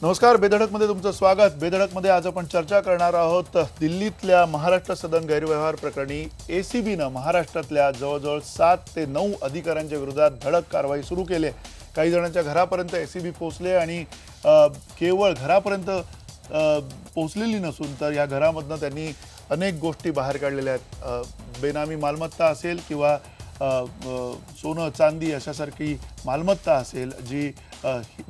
नमस्कार, बेधडकमध्ये तुमचं स्वागत। बेधडकमध्ये आज आपण चर्चा करणार आहोत दिल्लीतल्या महाराष्ट्र सदन गैरव्यवहार प्रकरणी एसीबीनं महाराष्ट्रातल्या जवळजवळ 7 ते 9 अधिकाऱ्यांच्या विरोधात धडक कारवाई सुरू केली। काही जणांच्या घरापर्यंत एसीबी पोहोचले आणि केवळ घरापर्यंत पोहोचलेली नसून तर या घरामधनं त्यांनी अनेक गोष्टी बाहेर काढलेल्या आहेत। बेनामी मालमत्ता असेल किंवा सोनं चांदी अशासारखी मालमत्ता असेल जी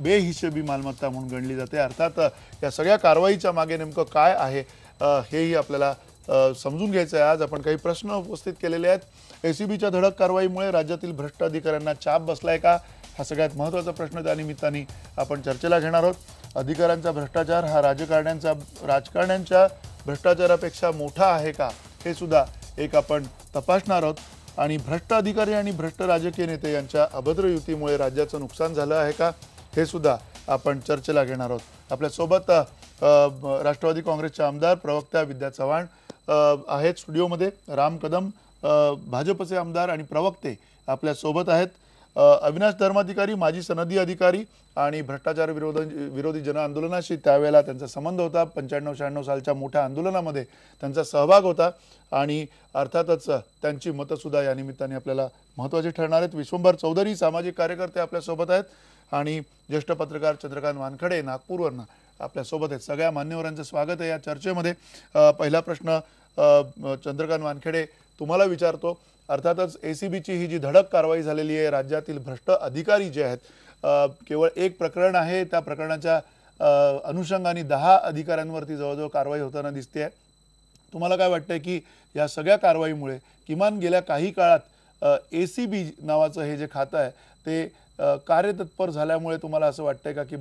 बेहिशेबी मालमत्ता म्हणून गणली जाते। अर्थात या सगळ्या कारवाईच्या मागे नेमकं काय आहे हेही आपल्याला समजून घ्यायचं आहे। आज आपण काही प्रश्न उपस्थित केलेले आहेत। एसीबीच्या धडक कारवाईमुळे राज्यातील भ्रष्ट अधिकाऱ्यांना चाप बसलाय का, हा सगळ्यात महत्त्वाचा प्रश्न त्या निमित्ताने आपण चर्चेला घेणार आहोत। अधिकाऱ्यांचा भ्रष्टाचार हा राजकारण्यांच्या भ्रष्टाचारापेक्षा मोठा आहे का, हे सुद्धा एक आपण तपासणार आहोत। आणि भ्रष्ट अधिकारी आणि भ्रष्ट राजकीय नेते यांच्या अभद्र युतीमुळे राज्याचं नुकसान झालं आहे का, हे सुद्धा आपण चर्चेला घेणार आहोत। आपल्या सोबत राष्ट्रवादी काँग्रेसचे आमदार प्रवक्ता विद्या चव्हाण आहेत स्टुडिओमध्ये। राम कदम भाजपचे आमदार आणि प्रवक्ते आपल्या सोबत आहेत। अविनाश धर्माधिकारी माजी सनदी अधिकारी आणि भ्रष्टाचार विरोधी जन आंदोलनाशी त्यावेळेला त्यांचा संबंध होता। 95-96 सालच्या मोठ्या आंदोलनामध्ये त्यांचा सहभाग होता आणि अर्थातच त्यांची मतं सुद्धा या निमित्ताने आपल्याला महत्त्वाची ठरणार आहेत। विश्वंभर चौधरी सामाजिक कार्यकर्ते आपल्या सोबत आहेत आणि ज्येष्ठ पत्रकार चंद्रकांत वानखडे नागपूरवरून आपल्या सोबत आहेत। सगळ्या मान्यवरांचं स्वागत आहे या चर्चेमध्ये। पहिला प्रश्न चंद्रकांत वानखडे तुम्हाला विचारतो। अर्थातच एसीबीची ही जी धडक कारवाई झालेली आहे, राज्यातील भ्रष्ट अधिकारी जे आहेत, केवळ एक प्रकरण आहे, त्या प्रकरणाच्या अनुषंगाने 10 अधिकाऱ्यांवरती जवळजवळ कारवाई होताना दिसते आहे। तुम्हाला काय वाटतंय की या सगळ्या कारवाईमुळे किमान गेल्या काही काळात एसीबी नावाचं हे जे खातं आहे ते कार्यतत्पर झाल्यामुळे तुम्हाला असं वाटतंय का की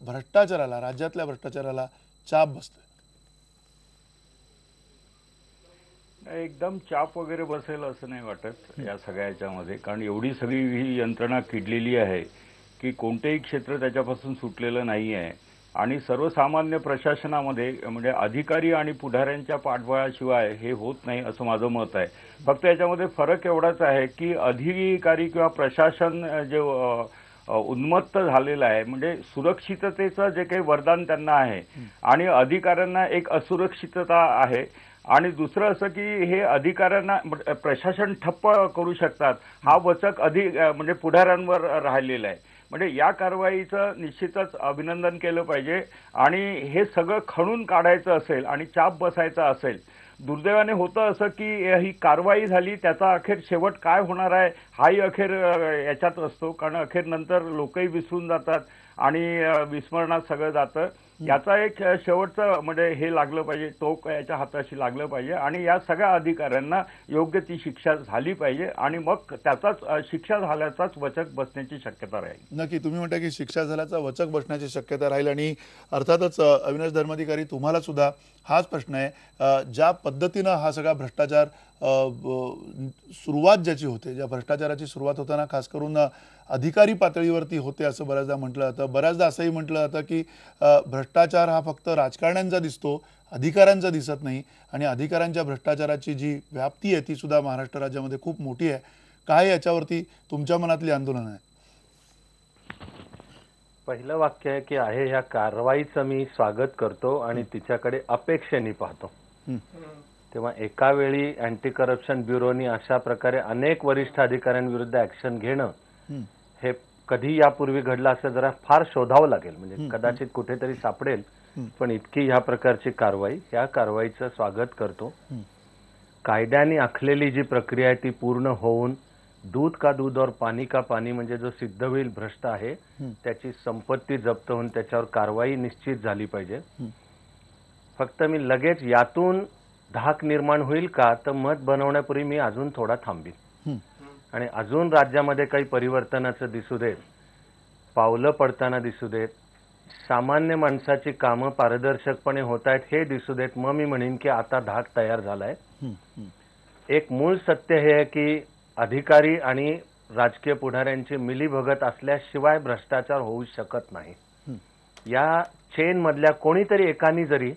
भ्रष्टाचाराला, राज्यातल्या भ्रष्टाचाराला चाप बसतोय? एकदम चाप वगैरे बसेल असं नाही वाटत या सगळ्याच्यामध्ये, कारण एवढी सगळी ही यंत्रणा किडलेली आहे की कोणतेही क्षेत्र त्याच्यापासून सुटलेलं नाही आहे। आणि सर्वसामान्य प्रशासनामध्ये म्हणजे अधिकारी आणि पुढाऱ्यांच्या पाठबळाशिवाय हे होत नाही असं माझं मत आहे। फक्त याच्यामध्ये फरक एवढाच आहे की अधिकारी किंवा प्रशासन जे उन्मत्त झालेलं आहे, म्हणजे सुरक्षिततेचं जे काही वरदान त्यांना आहे आणि अधिकाऱ्यांना एक असुरक्षितता आहे। आणि दुसरं असं की हे अधिकाऱ्यांना प्रशासन ठप्प करू शकतात हा वचक म्हणजे पुढाऱ्यांवर राहिलेला आहे। म्हणजे या कारवाईचं निश्चितच अभिनंदन केलं पाहिजे आणि हे सगळं खणून काढायचं असेल आणि चाप बसायचा असेल। दुर्दैवाने होतं असं की ही कारवाई झाली, त्याचा अखेर शेवट काय होणार आहे हाही अखेर याच्यात असतो, कारण अखेर नंतर लोकही विसरून जातात आणि विस्मरणात सगळं जातं। याचा एक शेवटचं म्हणजे हे लागलं पाहिजे, टोक याच्या हाताशी लागलं पाहिजे आणि या सगळ्या अधिकाऱ्यांना योग्य ती शिक्षा झाली पाहिजे आणि मग त्याचाच शिक्षा झाल्याचाच वचक बसण्याची शक्यता राहील। नक्की तुम्ही म्हणता की शिक्षा झाल्याचा वचक बसण्याची शक्यता राहील। आणि अर्थातच अविनाश धर्माधिकारी तुम्हाला सुद्धा हाच प्रश्न आहे, ज्या पद्धतीनं हा सगळा भ्रष्टाचार सुरुवात ज्याची होते, ज्या भ्रष्टाचाराची सुरुवात होताना खास करून अधिकारी पातळीवरती होते असं बऱ्याचदा म्हटलं जातं। बऱ्याचदा असंही म्हटलं जातं की भ्रष्टाचार हा फक्त राजकारण्यांचा दिसतो, अधिकाऱ्यांचा दिसत नाही आणि अधिकाऱ्यांच्या भ्रष्टाचाराची जी व्याप्ती आहे ती सुद्धा महाराष्ट्र राज्यामध्ये खूप मोठी आहे। काय याच्यावरती तुमच्या मनातली आंदोलन आहे? पहिलं वाक्य आहे की ह्या कारवाईचं मी स्वागत करतो आणि तिच्याकडे अपेक्षेने पाहतो। तेव्हा एका वेळी अँटी करप्शन ब्युरोनी अशा प्रकारे अनेक वरिष्ठ अधिकाऱ्यांविरुद्ध ऍक्शन घेणं हे कधी यापूर्वी घडलं असं जरा फार शोधावं लागेल, म्हणजे कदाचित कुठेतरी सापडेल, पण इतकी ह्या प्रकारची कारवाई, या कारवाईचं स्वागत करतो। कायद्याने आखलेली जी प्रक्रिया आहे ती पूर्ण होऊन दूध का दूध और पाणी का पाणी म्हणजे जो सिद्ध होईल भ्रष्ट आहे त्याची संपत्ती जप्त होऊन त्याच्यावर कारवाई निश्चित झाली पाहिजे। फक्त मी लगेच यातून धाक निर्माण होईल का तर मत बनवण्यापूर्वी मी अजून थोडा थांबीन आणि अजून राज्यामध्ये काही परिवर्तनाचं दिसू देत, पावलं पडताना दिसू देत, सामान्य माणसाची कामं पारदर्शकपणे होत आहेत हे दिसू देत, मग मी म्हणेन की आता धाक तयार झालाय। एक मूळ सत्य हे आहे की अधिकारी आणि राजकीय पुढाऱ्यांची मिलीभगत असल्याशिवाय भ्रष्टाचार होऊ शकत नाही। या चेन मधल्या कोणीतरी एकानी जरी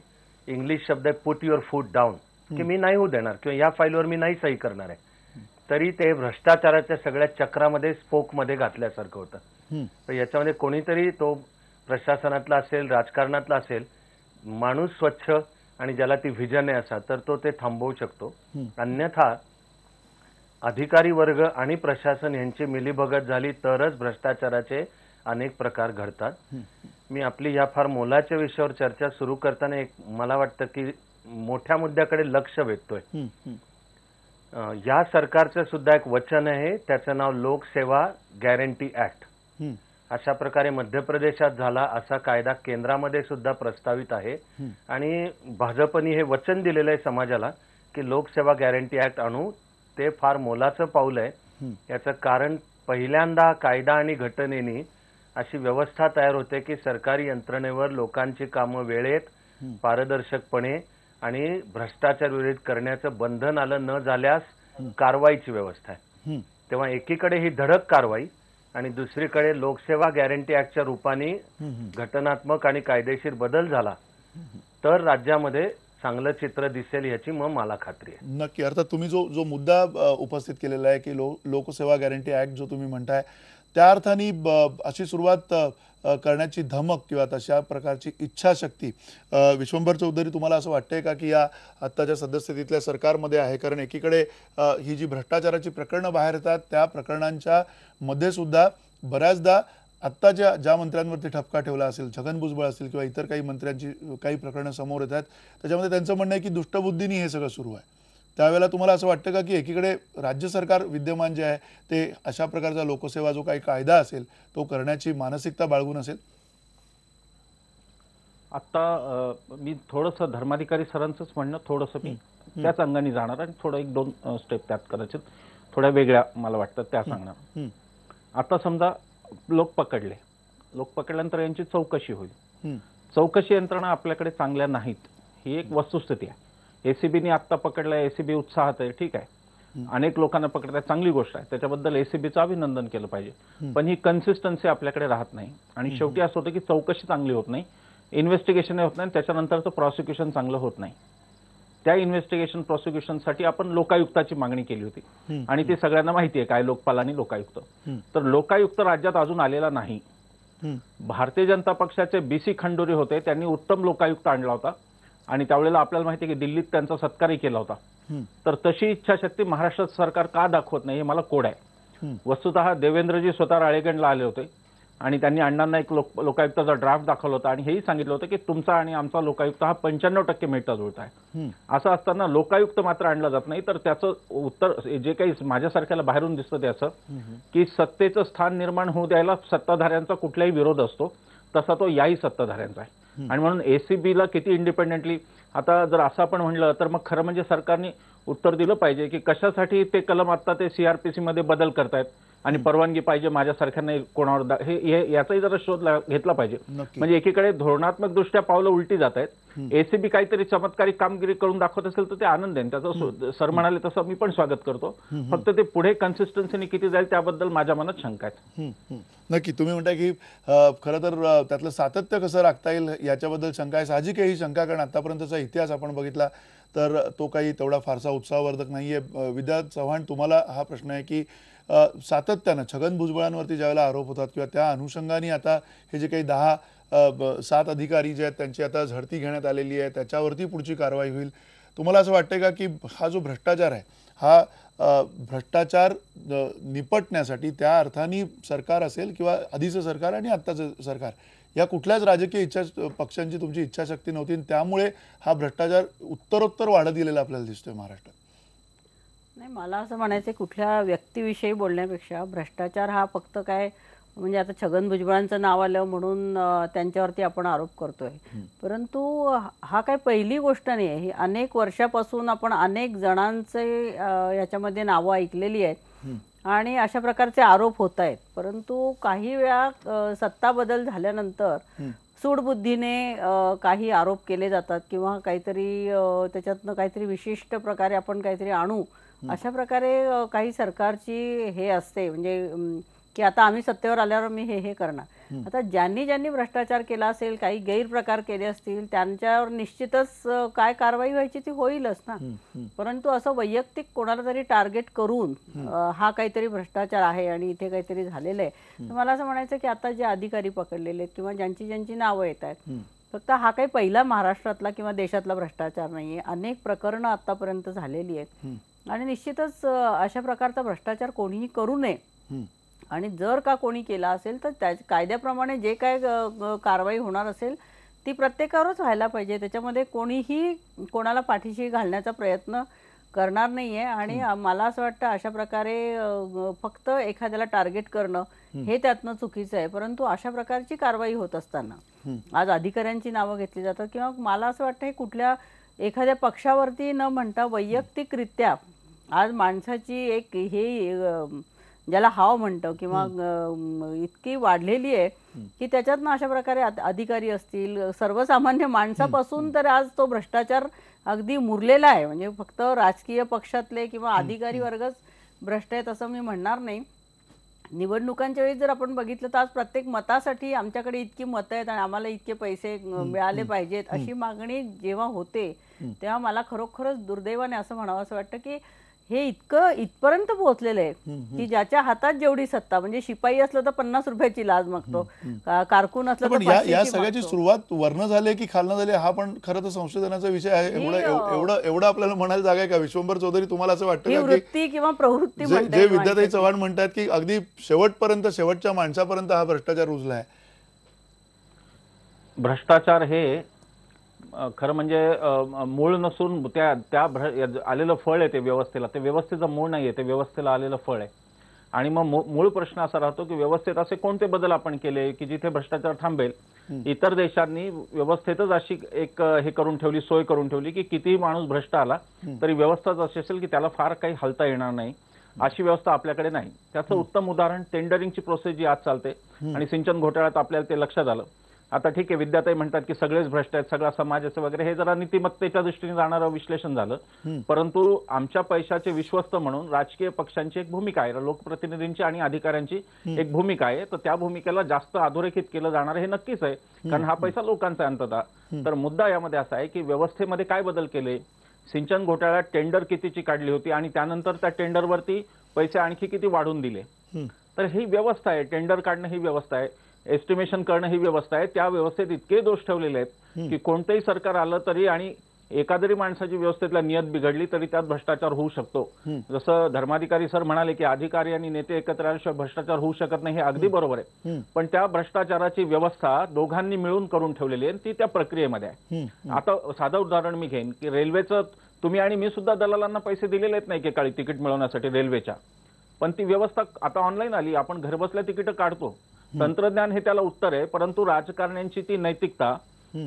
इंग्लिश शब्द आहे पुट युअर फूट डाऊन की मी नाही होऊ देणार किंवा या फाईलवर मी नाही सही करणार आहे, तरी ते भ्रष्टाचाराच्या सगळ्या चक्रामध्ये स्पोक मध्ये घातल्यासारखं होतं। तर याच्यामध्ये कोणीतरी तो प्रशासनातला असेल, राजकारणातला असेल, माणूस स्वच्छ आणि ज्याला ती व्हिजन आहे असा, तर तो ते थांबवू शकतो. अन्यथा अधिकारी वर्ग आणि प्रशासन यांची मिलीभगत झाली तरच भ्रष्टाचाराचे अनेक प्रकार घडतात. मी आपली या फार मोलाच्या विषयावर चर्चा सुरू करताना एक मला वाटतं की मोठ्या मुद्द्याकडे लक्ष वेधतोय. या सरकारचं सुद्धा एक वचन आहे, त्याचं नाव लोकसेवा गॅरंटी ऍक्ट. अशा प्रकारे मध्य प्रदेशात झाला असा कायदा केंद्रामध्ये सुद्धा प्रस्तावित आहे आणि भाजपने हे वचन दिलेलं आहे समाजाला की लोकसेवा गॅरंटी ऍक्ट आणू. ते फार मोलाचं पाऊल आहे. याचं कारण पहिल्यांदा कायदा आणि घटनेने अशी व्यवस्था तयार होते की सरकारी यंत्रणेवर लोकांची कामं वेळेत, पारदर्शकपणे आणि भ्रष्टाचार विरोध करण्याचं बंधन आलं न झाल्यास कारवाईची व्यवस्था आहे. तेव्हा एकीकडे ही धडक कारवाई आणि दुसरीकडे लोकसेवा गॅरंटी ऍक्टच्या रूपाने घटनात्मक आणि कायदेशीर बदल झाला तर राज्यामध्ये चांगलं चित्र दिसेल याची मला खात्री आहे. नक्की. अर्थात तुम्ही जो मुद्दा उपस्थित केलेला आहे की लोकसेवा गॅरंटी ऍक्ट जो तुम्ही म्हणताय त्या अर्थाने अशी सुरुवात करण्याची धमक किंवा तशा प्रकारची इच्छाशक्ती विश्वंभर चौधरी तुम्हाला असं वाटतंय का की या आत्ताच्या सद्यस्थितीतल्या सरकारमध्ये आहे? कारण एकीकडे ही जी भ्रष्टाचाराची प्रकरणं बाहेर येतात त्या प्रकरणांच्या मध्ये सुद्धा बऱ्याचदा आत्ता ज्या मंत्र्यांवरती ठपका ठेवला असेल, छगन भुजबळ असतील किंवा इतर काही मंत्र्यांची काही प्रकरणं समोर येतात त्याच्यामध्ये त्यांचं म्हणणं आहे की दुष्टबुद्धीने हे सगळं सुरू आहे. त्यावेळेला तुम्हाला असं वाटतं का की एकीकडे राज्य सरकार विद्यमान जे आहे ते अशा प्रकारचा लोकसेवा जो काही कायदा असेल तो करण्याची मानसिकता बाळगून असेल? आता मी थोडंसं धर्माधिकारी सरांचंच म्हणणं थोडंसं मी त्याच अंगाने जाणार आणि थोडं एक दोन स्टेप त्यात कदाचित थोड्या वेगळ्या मला वाटतं त्या सांगणार. आता समजा लोक पकडल्यानंतर यांची चौकशी होईल. चौकशी यंत्रणा आपल्याकडे चांगल्या नाहीत ही एक वस्तुस्थिती आहे. एसीबीने आता पकडलाय, एसीबी उत्साहात आहे, ठीक आहे. अनेक लोकांना पकडताय, चांगली गोष्ट आहे, त्याच्याबद्दल एसीबीचं अभिनंदन केलं पाहिजे. पण ही कन्सिस्टन्सी आपल्याकडे राहत नाही आणि शेवटी असं होतं की चौकशी चांगली होत नाही, इन्व्हेस्टिगेशन होत नाही, त्याच्यानंतरचं प्रॉसिक्युशन चांगलं होत नाही. त्या इन्व्हेस्टिगेशन प्रॉसिक्युशनसाठी आपण लोकायुक्ताची मागणी केली होती आणि ती सगळ्यांना माहिती आहे काय, लोकपाल आणि लोकायुक्त. तर लोकायुक्त राज्यात अजून आलेला नाही. भारतीय जनता पक्षाचे बीसी खंडोरी होते, त्यांनी उत्तम लोकायुक्त आणला होता आणि त्यावेळेला आपल्याला माहिती आहे की दिल्लीत त्यांचा सत्कारही केला होता. तर तशी इच्छाशक्ती महाराष्ट्र सरकार का दाखवत नाही हे मला कोड आहे. वस्तुतः देवेंद्रजी स्वतः राळेगणला आले होते आणि त्यांनी अण्णांना एक लोकायुक्ताचा ड्राफ्ट दाखवला होता आणि हेही सांगितलं होतं की तुमचा आणि आमचा लोकायुक्त हा 95% मिळता जुळता आहे. असं असताना लोकायुक्त मात्र आणलं जात नाही. तर त्याचं उत्तर जे काही माझ्यासारख्याला बाहेरून दिसतं त्याचं की सत्तेचं स्थान निर्माण होऊ द्यायला सत्ताधाऱ्यांचा कुठलाही विरोध असतो तसा तो याही सत्ताधाऱ्यांचा आहे. आणि म्हणून एसीबीला किती इंडिपेंडेंटली आता जर असं आपण म्हणलं तर मग खरं म्हणजे सरकारने उत्तर दिलं पाहिजे की कशासाठी ते कलम आता ते सीआरपीसी मध्ये बदल करतायत आणि परवानगी पाहिजे माझ्यासारख्यांना कोणावर हे याचाही जरा शोध घेतला पाहिजे. म्हणजे एकीकडे धोरणात्मक दृष्ट्या पावलं उलटी जात आहेत. एसीबी काहीतरी चमत्कारिक कामगिरी करून दाखवत असेल तर ते आनंद आहे, त्याचं सर म्हणाले तसं मी पण स्वागत करतो. फक्त ते पुढे कन्सिस्टन्सीने किती जाईल त्याबद्दल माझ्या मनात शंका आहेत. नक्की. तुम्ही म्हणताय की खरं तर त्यातलं सातत्य कसं राखता येईल याच्याबद्दल शंका आहे. साहजिक आहे ही शंका, कारण आतापर्यंतचा इतिहास आपण बघितला तर तो काही तेवढा फारसा उत्साहवर्धक नाहीये. विद्या चव्हाण, तुम्हाला हा प्रश्न आहे की सातत्यानं छगन भुजबळांवरती ज्यावेळेला आरोप होतात किंवा त्या अनुषंगाने आता हे जे काही 7 अधिकारी जे आहेत त्यांची आता झडती घेण्यात आलेली आहे त्याच्यावरती पुढची कारवाई होईल. तुम्हाला असं वाटतंय का की हा जो भ्रष्टाचार आहे हा भ्रष्टाचार निपटण्यासाठी त्या अर्थाने सरकार असेल किंवा आधीचं सरकार आणि आत्ताचं सरकार या कुठल्याच राजकीय पक्षांची तुमची इच्छाशक्ती नव्हती आणि त्यामुळे हा भ्रष्टाचार उत्तरोत्तर वाढत गेलेला आपल्याला दिसतोय महाराष्ट्रात? नाही, मला असं म्हणायचं कुठल्या व्यक्तीविषयी बोलण्यापेक्षा भ्रष्टाचार हा फक्त काय म्हणजे आता छगन भुजबळांचं नाव आलं म्हणून त्यांच्यावरती आपण आरोप करतोय, परंतु हा काय पहिली गोष्ट नाही आहे. ही अनेक वर्षापासून आपण अनेक जणांचे याच्यामध्ये नावं ऐकलेली आहेत आणि अशा प्रकारचे आरोप होत आहेत. परंतु काही वेळा सत्ता बदल झाल्यानंतर सूडबुद्धीने काही आरोप केले जातात किंवा काहीतरी त्याच्यातनं काहीतरी विशिष्ट प्रकारे आपण काहीतरी आणू अशा प्रकारे काही सरकारची हे असते. म्हणजे की आता आम्ही सत्तेवर आल्यावर मी हे करणार. आता ज्यांनी ज्यांनी भ्रष्टाचार केला असेल, काही गैरप्रकार केले असतील, त्यांच्यावर निश्चितच काय कारवाई व्हायची ती होईलच ना. परंतु असं वैयक्तिक कोणाला तरी टार्गेट करून हा काहीतरी भ्रष्टाचार आहे आणि इथे काहीतरी झालेलं आहे, तर मला असं म्हणायचं की आता जे अधिकारी पकडलेले आहेत किंवा ज्यांची ज्यांची नावं येत आहेत, फक्त हा काही पहिला महाराष्ट्रातला किंवा देशातला भ्रष्टाचार नाहीये. अनेक प्रकरणं आतापर्यंत झालेली आहेत आणि निश्चितच अशा प्रकारचा भ्रष्टाचार कोणीही करू नये. आणि जर का कोणी केला असेल तर त्या कायद्याप्रमाणे जे काय कारवाई होणार असेल ती प्रत्येकावरच व्हायला पाहिजे. त्याच्यामध्ये कोणीही कोणाला पाठीशी घालण्याचा प्रयत्न करणार नाहीये. आणि मला असं वाटतं अशा प्रकारे फक्त एखाद्याला टार्गेट करणं हे त्यातनं चुकीचं आहे. परंतु अशा प्रकारची कारवाई होत असताना आज अधिकाऱ्यांची नावं घेतली जातात किंवा मला असं वाटतं हे कुठल्या एखाद्या पक्षावरती न म्हणता वैयक्तिकरित्या आज माणसाची एक हे ज्याला हाव म्हणतो किंवा इतकी वाढलेली आहे की त्याच्यातनं अशा प्रकारे अधिकारी असतील, सर्वसामान्य माणसापासून तर आज तो भ्रष्टाचार अगदी मुरलेला आहे. म्हणजे फक्त राजकीय पक्षातले किंवा अधिकारी वर्गच भ्रष्ट आहेत असं मी म्हणणार नाही. निवडणुकांच्या वेळी जर आपण बघितलं तर आज प्रत्येक मतासाठी आमच्याकडे इतकी मतं आहेत आणि आम्हाला इतके पैसे मिळाले पाहिजेत अशी मागणी जेव्हा होते तेव्हा मला खरोखरच दुर्दैवाने असं म्हणावं असं वाटतं की हे इथपर्यंत पोहोचलेलं आहे की ज्याच्या हातात जेवढी सत्ता, म्हणजे शिपाई असलं तर 50 रुपयाची लाच मागतो, कारकून असलं पण या सगळ्याची सुरुवात वर्ण झाली की खालनं झाली हा पण खरं तर संशोधनाचा विषय आहे. एवढं आपल्याला म्हणायला जागा आहे का? विश्वंभर चौधरी, तुम्हाला असं वाटतं का वृत्ती किंवा प्रवृत्ती जे विद्याताई चव्हाण म्हणतात की अगदी शेवटपर्यंत शेवटच्या माणसापर्यंत हा भ्रष्टाचार रुजला आहे? भ्रष्टाचार हे खरं म्हणजे मूळ नसून त्या आलेलं फळ आहे ते व्यवस्थेला. ते व्यवस्थेचं मूळ नाहीये, ते व्यवस्थेला आलेलं फळ आहे. आणि मग मूळ प्रश्न असा राहतो की व्यवस्थेत असे कोणते बदल आपण केले की जिथे भ्रष्टाचार थांबेल. इतर देशांनी व्यवस्थेतच अशी एक हे करून ठेवली, सोय करून ठेवली की कितीही माणूस भ्रष्ट आला तरी व्यवस्थाच अशी असेल की त्याला फार काही हलता येणार नाही. अशी व्यवस्था आपल्याकडे नाही. त्याचं उत्तम उदाहरण टेंडरिंगची प्रोसेस जी आज चालते आणि सिंचन घोटाळ्यात आपल्याला ते लक्षात आलं. आता ठीक आहे, विद्याताई म्हणतात की सगळेच भ्रष्ट आहेत, सगळा समाजाचं वगैरे, हे जरा नीतिमत्तेच्या दृष्टीने जाणारं विश्लेषण झालं. परंतु आमच्या पैशाचे विश्वस्त म्हणून राजकीय पक्षांची एक भूमिका आहे, लोकप्रतिनिधींची आणि अधिकाऱ्यांची एक भूमिका आहे. तर त्या भूमिकेला जास्त अधोरेखित केलं जाणार हे नक्कीच आहे, कारण हा पैसा लोकांचा आहे अंततः. तर मुद्दा यामध्ये असा आहे की व्यवस्थेमध्ये काय बदल केले. सिंचन घोटाळ्यात टेंडर कितीची काढली होती आणि त्यानंतर त्या टेंडरवरती पैसे आणखी किती वाढवून दिले. तर ही व्यवस्था आहे, टेंडर काढणं ही व्यवस्था आहे, एस्टिमेशन करणं ही व्यवस्था आहे. त्या व्यवस्थेत इतके दोष ठेवलेले आहेत की कोणतेही सरकार आलं तरी आणि एखादरी माणसाची व्यवस्थेतला नियत बिघडली तरी त्यात भ्रष्टाचार होऊ शकतो. जसं धर्माधिकारी सर म्हणाले की अधिकारी आणि नेते एकत्र आल्याशिवाय भ्रष्टाचार होऊ शकत नाही, हे अगदी बरोबर आहे. पण त्या भ्रष्टाचाराची व्यवस्था दोघांनी मिळून करून ठेवलेली आहे, ती त्या प्रक्रियेमध्ये आहे. आता साधं उदाहरण मी घेईन की रेल्वेचं तुम्ही आणि मी सुद्धा दलालांना पैसे दिलेले आहेत नाही एकेकाळी तिकीट मिळवण्यासाठी रेल्वेच्या, पण ती व्यवस्था आता ऑनलाईन आली, आपण घरबसल्या तिकीट काढतो. तंत्रज्ञान हे त्याला उत्तर आहे, परंतु राजकारण्यांची ती नैतिकता,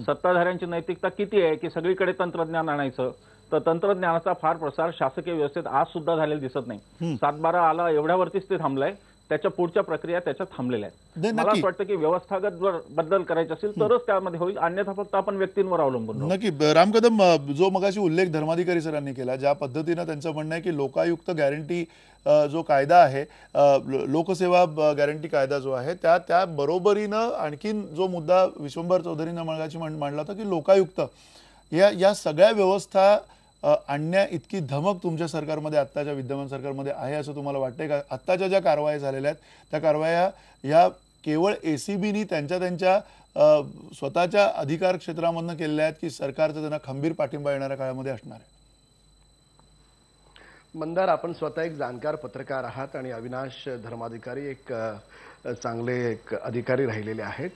सत्ताधाऱ्यांची नैतिकता किती आहे की सगळीकडे तंत्रज्ञान आणायचं. तर तंत्रज्ञानाचा फार प्रसार शासकीय व्यवस्थेत आज सुद्धा झालेला दिसत नाही. 7/12 आला एवढ्यावरतीच ते थांबलंय, त्याच्या पुढच्या प्रक्रिया त्याच्यात थांबलेल्या आहेत. मला असं वाटतं की व्यवस्थागत जर बदल करायचे असेल तरच त्यामध्ये होईल, अन्यथा फक्त आपण व्यक्तींवर अवलंबून. नक्की. राम कदम, जो मगाशी उल्लेख धर्माधिकारी सरांनी केला, ज्या पद्धतीनं त्यांचं म्हणणं आहे की लोकायुक्त गॅरंटी जो कायदा आहे, लोकसेवा गॅरंटी कायदा जो आहे, त्या बरोबरीनं आणखीन जो मुद्दा विश्वंभर चौधरीनं मगाशी मांडला होता की लोकायुक्त या सगळ्या व्यवस्था आणण्या इतकी धमक तुमच्या सरकारमध्ये, आत्ताच्या विद्यमान सरकारमध्ये आहे असं तुम्हाला वाटतंय का? आत्ताच्या ज्या कारवाया झालेल्या आहेत त्या कारवाया या केवळ एसीबीनी त्यांच्या स्वतःच्या अधिकार क्षेत्रामधनं केलेल्या आहेत की सरकारचा त्यांना खंबीर पाठिंबा येणाऱ्या काळामध्ये असणार आहे? मंदार, आपण स्वतः एक जाणकार पत्रकार आहात आणि अविनाश धर्माधिकारी एक चांगले एक अधिकारी राहिलेले आहेत.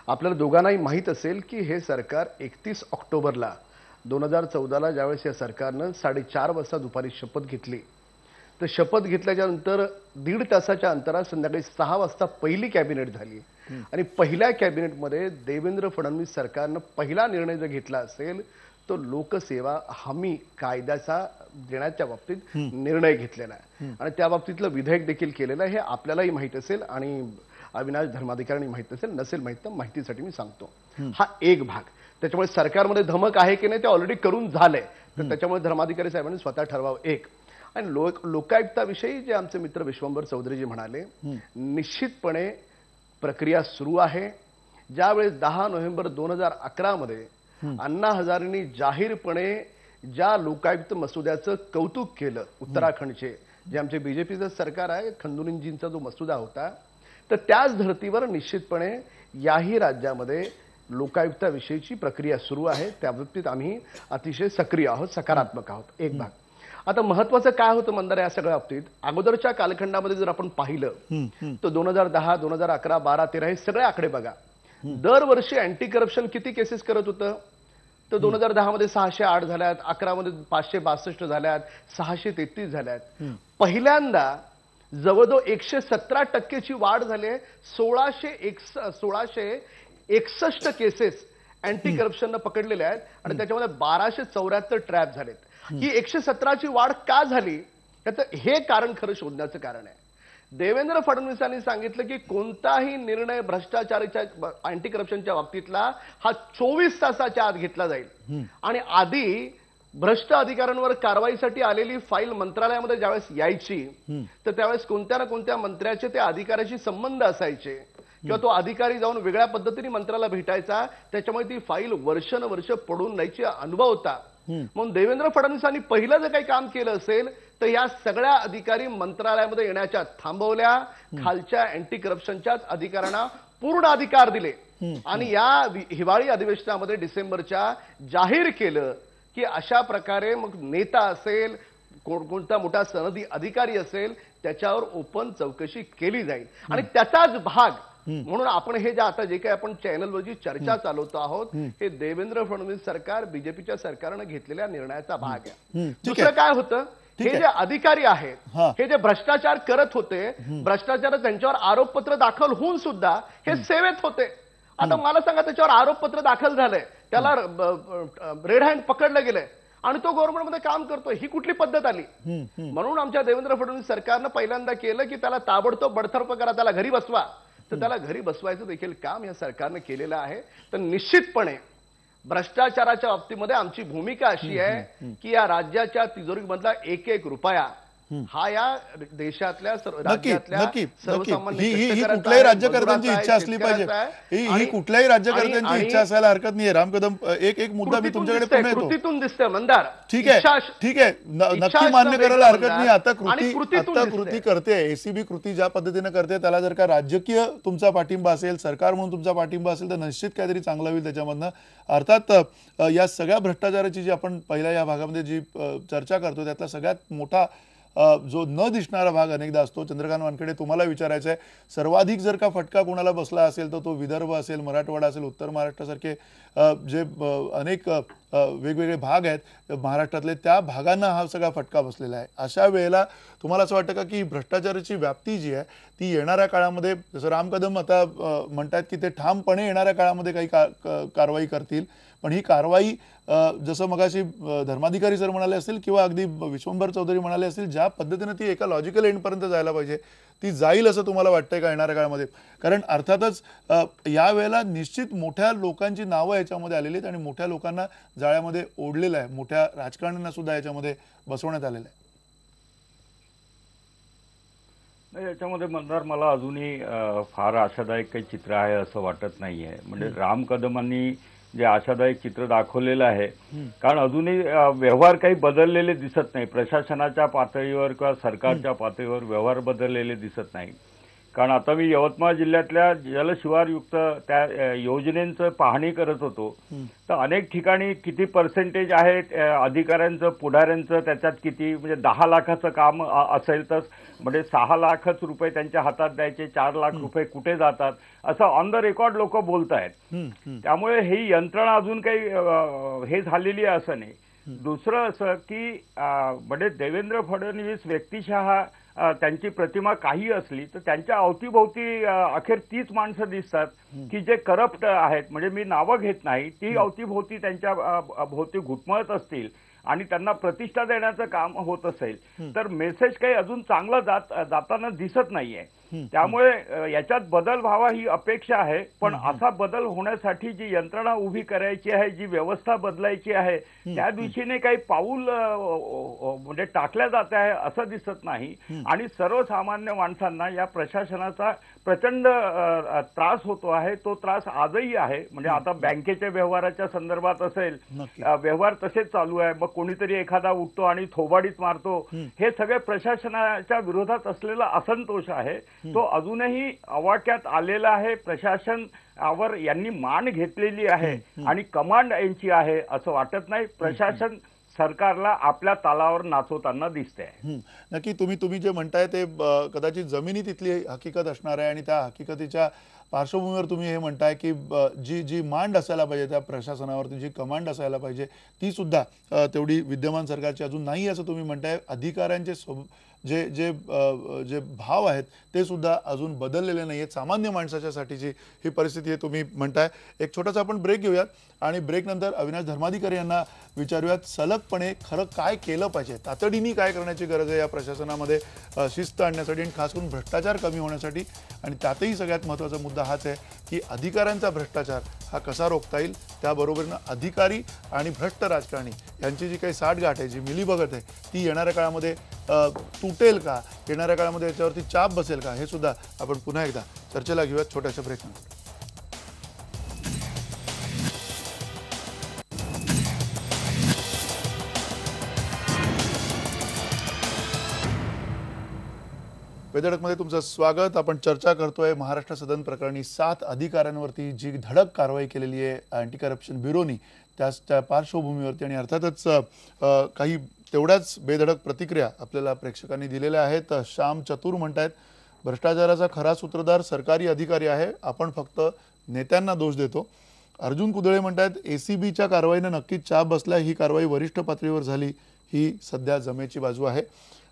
आपल्याला दोघांनाही माहीत असेल की हे सरकार 31 ऑक्टोबरला 2014ला ज्यावेळेस या सरकारनं 4:30 वाजता दुपारी शपथ घेतली, तर शपथ घेतल्याच्या नंतर 1.5 तासाच्या अंतरात संध्याकाळी 6 वाजता पहिली कॅबिनेट झाली. आणि पहिल्या कॅबिनेटमध्ये देवेंद्र फडणवीस सरकारनं पहिला निर्णय जर घेतला असेल तो लोकसेवा हमी कायद्याचा देण्याच्या बाबतीत निर्णय घेतलेला आहे. आणि त्या बाबतीतलं विधेयक देखील केलेलं आहे. हे आपल्यालाही माहीत असेल आणि अविनाश धर्माधिकाऱ्यांनी माहीत असेल, नसेल माहीत तर माहितीसाठी मी सांगतो. हा एक भाग. त्याच्यामुळे सरकारमध्ये धमक आहे की नाही ते ऑलरेडी करून झालंय, तर त्याच्यामुळे धर्माधिकारी साहेबांनी स्वतः ठरवावं. एक आणि लोकायुक्ताविषयी जे आमचे मित्र विश्वंभर चौधरीजी म्हणाले, निश्चितपणे प्रक्रिया सुरू आहे. ज्यावेळेस 10 नोव्हेंबर 2011 मध्ये अण्णा हजारेंनी जाहीरपणे ज्या लोकायुक्त मसुद्याचं कौतुक केलं, उत्तराखंडचे जे आमचे बीजेपीचं सरकार आहे, खंडूंजींचा जो मसुदा होता, तर त्याच धर्तीवर निश्चितपणे याही राज्यामध्ये लोकायुक्ताविषयीची प्रक्रिया सुरू आहे. त्या बाबतीत आम्ही अतिशय सक्रिय आहोत, सकारात्मक आहोत. एक भाग. आता महत्वाचं काय होतं मंदार या सगळ्या बाबतीत, अगोदरच्या कालखंडामध्ये जर आपण पाहिलं तर 2010, 2011, 12, 13 हे सगळे आकडे बघा. दरवर्षी अँटी करप्शन किती केसेस करत होतं, तर 2010 मध्ये 608 झाल्यात, 11 मध्ये 562 झाल्यात, 633 झाल्यात. पहिल्यांदा जवळजवळ 117% वाढ झाली आहे. 1661 केसेस अँटी करप्शननं पकडलेल्या आहेत आणि त्याच्यामध्ये 1274 ट्रॅप झालेत. ही 117ची वाढ का झाली, याचं हे कारण खरं शोधण्याचं कारण आहे. देवेंद्र फडणवीसांनी सांगितलं की कोणताही निर्णय भ्रष्टाचाराच्या अँटी करप्शनच्या बाबतीतला हा 24 तासाच्या आत घेतला जाईल. आणि आधी भ्रष्ट अधिकाऱ्यांवर कारवाईसाठी आलेली फाईल मंत्रालयामध्ये ज्यावेळेस यायची तर त्यावेळेस कोणत्या ना कोणत्या मंत्र्याचे त्या अधिकाऱ्याशी संबंध असायचे किंवा तो अधिकारी जाऊन वेगळ्या पद्धतीने मंत्र्याला भेटायचा, त्याच्यामुळे ती फाईल वर्षानुवर्ष पडून जायची अनुभव होता. म्हणून देवेंद्र फडणवीसांनी पहिलं जर काही काम केलं असेल तर या सगळ्या अधिकारी मंत्रालयामध्ये येण्याच्या थांबवल्या, खालच्या अँटी करप्शनच्याच अधिकाऱ्यांना पूर्ण अधिकार दिले आणि या हिवाळी अधिवेशनामध्ये डिसेंबरच्या जाहीर केलं की अशा प्रकारे मग नेता असेल, कोणता मोठा सनदी अधिकारी असेल, त्याच्यावर ओपन चौकशी केली जाईल. आणि त्याचाच भाग म्हणून आपण हे जे आता जे काही आपण चॅनलवर जी चर्चा चालवतो आहोत, हे देवेंद्र फडणवीस सरकार बीजेपीच्या सरकारनं घेतलेल्या निर्णयाचा भाग आहे. दुसरं काय होतं, हे जे अधिकारी आहेत, हे जे भ्रष्टाचार करत होते, भ्रष्टाचार त्यांच्यावर आरोपपत्र दाखल होऊन सुद्धा हे सेवेत होते. आता मला सांगा, त्याच्यावर आरोपपत्र दाखल झालंय, त्याला रेड हँड पकडलं गेलंय आणि तो गव्हर्नमेंटमध्ये काम करतोय, ही कुठली पद्धत आली? म्हणून आमच्या देवेंद्र फडणवीस सरकारनं पहिल्यांदा केलं की त्याला ताबडतोब बडतर्फ करा, त्याला घरी बसवा. तर त्याला घरी बसवायचं देखील काम या सरकारनं केलेलं आहे. तर निश्चितपणे भ्रष्टाचाराच्या बाबतीमध्ये आमची भूमिका अशी आहे की या राज्याच्या तिजोरीमधला एक एक रुपया हा या देशातल्या ही कुठल्याही राज्यकर्त्यांची इच्छा असली पाहिजे, ही कुठल्याही राज्यकर्त्यांची इच्छा असायला हरकत नाहीये. राम कदम, एक मुद्दा मी तुमच्याकडे पुन्हा येतो. कृतीतून दिसतंय मंदार. ठीक आहे, नक्की मान्य करायला हरकत नाही. आता कृती करते एसीबी, कृती ज्या पद्धतीने करते त्याला जर का राजकीय तुमचा पाठिंबा असेल, सरकार म्हणून तुमचा पाठिंबा असेल तर निश्चित काहीतरी चांगलं होईल त्याच्यामधनं. अर्थात या सगळ्या भ्रष्टाचाराची जी आपण पहिल्या या भागामध्ये जी चर्चा करतो त्यातला सगळ्यात मोठा जो न दिसणारा भाग अनेकदा असतो. चंद्रकांत वानखेडे, तुम्हाला विचारायचं आहे, सर्वाधिक जर का फटका कोणाला बसला असेल तर तो विदर्भ असेल, मराठवाडा असेल, उत्तर महाराष्ट्रासारखे जे अनेक वेगवेगळे भाग आहेत महाराष्ट्रातले, त्या भागांना हा सगळा फटका बसलेला आहे. अशा वेळेला तुम्हाला असं वाटतं का की भ्रष्टाचाराची व्याप्ती जी आहे ती येणाऱ्या काळामध्ये, जसं राम कदम आता म्हणतात की ते ठामपणे येणाऱ्या काळामध्ये काही कारवाई करतील, पण ही कारवाई जसं मगाशी धर्माधिकारी सर म्हणाले असतील किंवा अगदी विश्वंभर चौधरी म्हणाले असतील, ज्या पद्धतीने ती एका लॉजिकल एंडपर्यंत जायला पाहिजे ती जाईल असं तुम्हाला वाटतंय का येणाऱ्या काळामध्ये? कारण अर्थातच यावेळेला निश्चित मोठ्या लोकांची नावं याच्यामध्ये आलेली आहेत आणि मोठ्या लोकांना जाळ्यामध्ये ओढलेलं आहे, मोठ्या राजकारण्यांना सुद्धा याच्यामध्ये बसवण्यात आलेलं आहे. याच्यामध्ये मंदार मला अजूनही फार आशादायक काही चित्र आहे असं वाटत नाहीये. म्हणजे राम कदमांनी जे आशादायक चित्र दाखवलेलं आहे, कारण अजूनही व्यवहार काही बदललेले दिसत नाही. प्रशासनाच्या पातळीवर किंवा सरकारच्या पातळीवर व्यवहार बदललेले दिसत नाही. कारण आता मी यवतमाळ जिल्ह्यातल्या जलशिवारयुक्त त्या योजनेचं पाहणी करत होतो, तर अनेक ठिकाणी किती पर्सेंटेज आहे अधिकाऱ्यांचं, पुढाऱ्यांचं, त्याच्यात किती, म्हणजे 10 लाखाचं काम असेल तर म्हणजे 6 लाखच रुपये त्यांच्या हातात द्यायचे, 4 लाख रुपये कुठे जातात असं ऑन द रेकॉर्ड लोक बोलत आहेत. त्यामुळे ही यंत्रणा अजून काही हे झालेली आहे असं नाही. दुसरं असं की म्हणजे देवेंद्र फडणवीस व्यक्तिशः त्यांची प्रतिमा काही असली तर त्यांच्या अवतीभोवती अखेर तीच माणसं दिसतात की जे करप्ट आहेत. म्हणजे मी नावं घेत नाही, ती अवतीभोवती त्यांच्या भोवती घुटमळत असतील आणि त्यांना प्रतिष्ठा देण्याचं काम होत असेल तर मेसेज काही अजून चांगला जाताना दिसत नाहीये. त्यामुळे याच्यात बदल व्हावा ही अपेक्षा आहे, पण असा बदल होण्यासाठी जी यंत्रणा उभी करायची आहे, जी व्यवस्था बदलायची आहे, त्या दिशेने काही पाऊल म्हणजे टाकल्या जात आहे असं दिसत नाही. आणि सर्वसामान्य माणसांना या प्रशासनाचा प्रचंड त्रास होतो आहे. तो त्रास आजही आहे. म्हणजे आता बँकेच्या व्यवहाराच्या संदर्भात असेल, व्यवहार तसेच चालू आहे. मग कोणीतरी एखादा उठतो आणि थोबाडीत मारतो. हे सगळे प्रशासनाच्या विरोधात असलेला असंतोष आहे. तो अजूनही आवाक्यात आलेला आहे. प्रशासनावर यांनी मान घेतलेली आहे आणि कमांड यांची आहे असं वाटत नाही. प्रशासन सरकारला आपल्या तालावर नाचवताना दिसते. नक्की तुम्ही जे म्हणताय ते कदाचित जमिनी तिथली हकीकत असणार आहे आणि त्या हकीकतीच्या पार्श्वभूमीवर तुम्ही हे म्हणताय की जी मांड असायला पाहिजे त्या प्रशासनावरती, जी कमांड असायला पाहिजे ती सुद्धा तेवढी विद्यमान सरकारची अजून नाही असं तुम्ही म्हणताय. अधिकाऱ्यांचे जे जे जे भाव आहेत ते सुद्धा अजून बदललेले नाही आहेत. सामान्य माणसाच्यासाठीची ही परिस्थिती आहे तुम्ही म्हणताय. एक छोटासा आपण ब्रेक घेऊयात आणि ब्रेक नंतर अविनाश धर्माधिकारी यांना विचारूयात सलगपणे खरं काय केलं पाहिजे, तातडीने काय करण्याची गरज आहे या प्रशासनामध्ये शिस्त आणण्यासाठी आणि खास करून भ्रष्टाचार कमी होण्यासाठी. आणि त्यातही सगळ्यात महत्त्वाचा मुद्दा हाच आहे की अधिकाऱ्यांचा भ्रष्टाचार हा कसा रोखता येईल. त्याबरोबरीनं अधिकारी आणि भ्रष्ट राजकारणी यांची जी काही साठगाठ आहे, जी मिलीभगत आहे, ती येणाऱ्या काळामध्ये तुटेल का, येणाऱ्या काळामध्ये याच्यावरती चाप बसेल का, हे सुद्धा आपण पुन्हा एकदा चर्चेला घेऊयात छोट्याशा ब्रेकनंतर. बेधडकमध्ये तुमचं स्वागत. आपण चर्चा करतोय महाराष्ट्र सदन प्रकरणी 7 अधिकाऱ्यांवरती जी धडक कारवाई केलेली आहे अँटी करप्शन ब्युरोनी, त्याच्या पार्श्वभूमीवरती. आणि अर्थातच काही तेवढ्याच बेधडक प्रतिक्रिया आपल्याला प्रेक्षकांनी दिलेल्या आहेत. श्याम चतुर म्हणतायत भ्रष्टाचाराचा खरा सूत्रधार सरकारी अधिकारी आहे, आपण फक्त नेत्यांना दोष देतो. अर्जुन कुदळे म्हणतायत ACBच्या कारवाईने नक्कीच चाप बसलाय, ही कारवाई वरिष्ठ पातळीवर झाली ही सध्या जमेची बाजू आहे.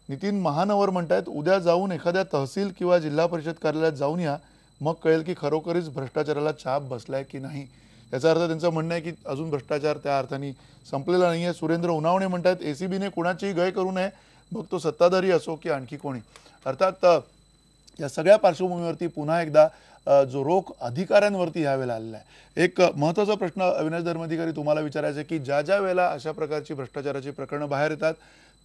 नितीन महानवर म्हणतायत उद्या जाऊन एखाद्या तहसील किंवा जिल्हा परिषद कार्यालयात जाऊन या, मग कळेल की खरोखरीच भ्रष्टाचाराला चाप बसलाय की नाही. याचा अर्थ त्यांचं म्हणणं आहे की अजून भ्रष्टाचार त्या अर्थाने संपलेला नाही आहे. सुरेंद्र उनावणे म्हणतात ACBने कुणाचीही गय करू नये, मग तो सत्ताधारी असो की आणखी कोणी. अर्थात या सगळ्या पार्श्वभूमीवरती पुन्हा एकदा जो रोख अधिकाऱ्यांवरती ह्यावेळेला आलेला आहे. एक महत्त्वाचा प्रश्न अविनाश धर्माधिकारी तुम्हाला विचारायचा आहे की ज्या वेळेला अशा प्रकारची भ्रष्टाचाराची प्रकरणं बाहेर येतात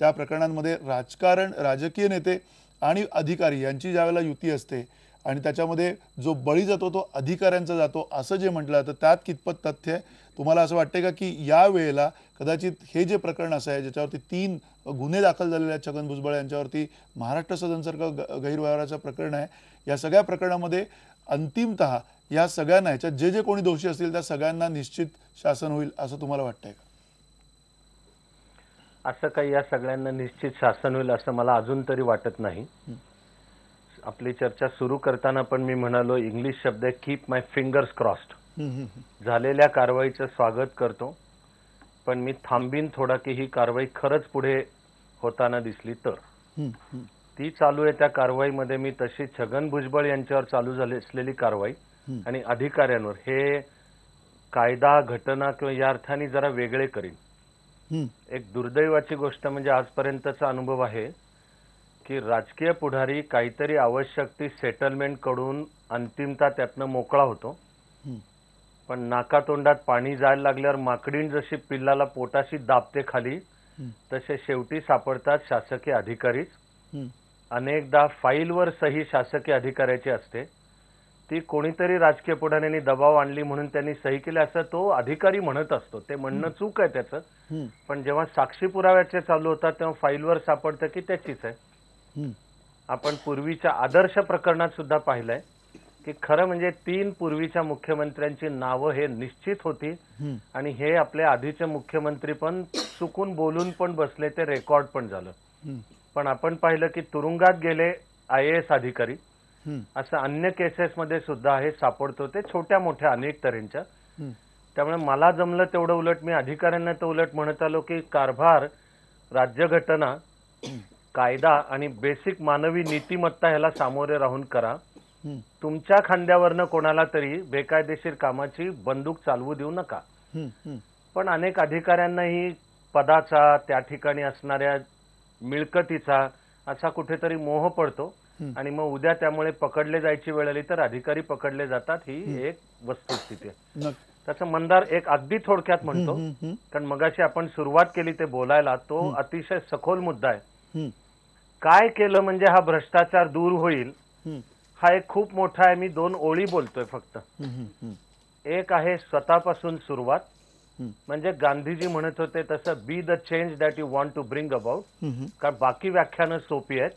त्या प्रकरणांमध्ये राजकारण, राजकीय नेते आणि अधिकारी यांची ज्यावेळेला युती असते आणि त्याच्यामध्ये जो बळी जातो तो अधिकाऱ्यांचा जातो असं जे म्हटलं जातं, त्यात कितपत तथ्य आहे? तुम्हाला असं वाटतंय का की या वेळेला कदाचित हे जे प्रकरण असं आहे ज्याच्यावरती 3 गुन्हे दाखल झालेले आहेत छगन भुजबळ यांच्यावरती, महाराष्ट्र सदनसारखं गैरव्यवहाराचं प्रकरण आहे, या सगळ्या प्रकरणामध्ये अंतिमतः या सगळ्यांना, ह्याच्यात जे कोणी दोषी असतील त्या सगळ्यांना निश्चित शासन होईल असं तुम्हाला वाटतंय का? असं काही या सगळ्यांना निश्चित शासन होईल असं मला अजून तरी वाटत नाही. आपली चर्चा सुरू करताना पण मी म्हणालो इंग्लिश शब्द आहे कीप माय फिंगर्स क्रॉस्ड. झालेल्या कारवाईचं स्वागत करतो, पण मी थांबीन थोडा की ही कारवाई खरंच पुढे होताना दिसली तर. ती चालू आहे त्या कारवाईमध्ये मी तशी छगन भुजबळ यांच्यावर चालू झाली असलेली कारवाई आणि अधिकाऱ्यांवर हे कायदा, घटना किंवा या अर्थाने जरा वेगळे करीन. एक दुर्दैवाची गोष्ट म्हणजे आजपर्यंतचा अनुभव आहे की राजकीय पुढारी काहीतरी आवश्यक ती सेटलमेंट कडून अंतिमता त्यातनं मोकळा होतो, पण नाकातोंडात पाणी जायला लागल्यावर माकडीण जशी पिल्लाला पोटाशी दाबते खाली, तसे शेवटी सापडतात शासकीय अधिकारीच. अनेकदा फाईलवर सही शासकीय अधिकाऱ्याची असते, ती कोणीतरी राजकीय पुढाऱ्यांनी दबाव आणली म्हणून त्यांनी सही केली असं तो अधिकारी म्हणत असतो. ते म्हणणं चूक आहे त्याचं, पण जेव्हा साक्षी पुराव्याचे चालू होतात तेव्हा फाईलवर सापडतं की त्याचीच आहे. आपण पूर्वीच्या आदर्श प्रकरणात सुद्धा पाहिलंय की खरं म्हणजे 3 पूर्वीच्या मुख्यमंत्र्यांची नावं हे निश्चित होती आणि हे आपले आधीचे मुख्यमंत्री पण चुकून बोलून पण बसले, ते रेकॉर्ड पण झालं. पण आपण पाहिलं की तुरुंगात गेले IAS अधिकारी, असं अन्य केसेसमध्ये सुद्धा हे सापडतो, ते छोट्या मोठ्या अनेक तऱ्हेच्या. त्यामुळे मला जमलं तेवढं उलट मी अधिकाऱ्यांना तर उलट म्हणत आलो की कारभार, राज्यघटना, कायदा आणि बेसिक मानवी नीतिमत्ता ह्याला सामोरे राहून करा. तुमच्या खांद्यावरनं कोणाला तरी बेकायदेशीर कामाची बंदूक चालवू देऊ नका. पण अनेक अधिकाऱ्यांनाही पदाचा, त्या ठिकाणी असणाऱ्या मिळकतीचा असा कुठेतरी मोह पडतो आणि मग उद्या त्यामुळे पकडले जायची वेळ आली तर अधिकारी पकडले जातात, ही एक वस्तुस्थिती आहे. त्याचं मंदार एक अगदी थोडक्यात म्हणतो, कारण मगाशी आपण सुरुवात केली ते बोलायला, तो अतिशय सखोल मुद्दा आहे. काय केलं म्हणजे हा भ्रष्टाचार दूर होईल, हा एक खूप मोठा आहे. मी 2 ओळी बोलतोय फक्त. एक आहे स्वतःपासून सुरुवात, म्हणजे गांधीजी म्हणत होते तसं be the change that you want to bring about. कारण बाकी व्याख्यानं सोपी आहेत.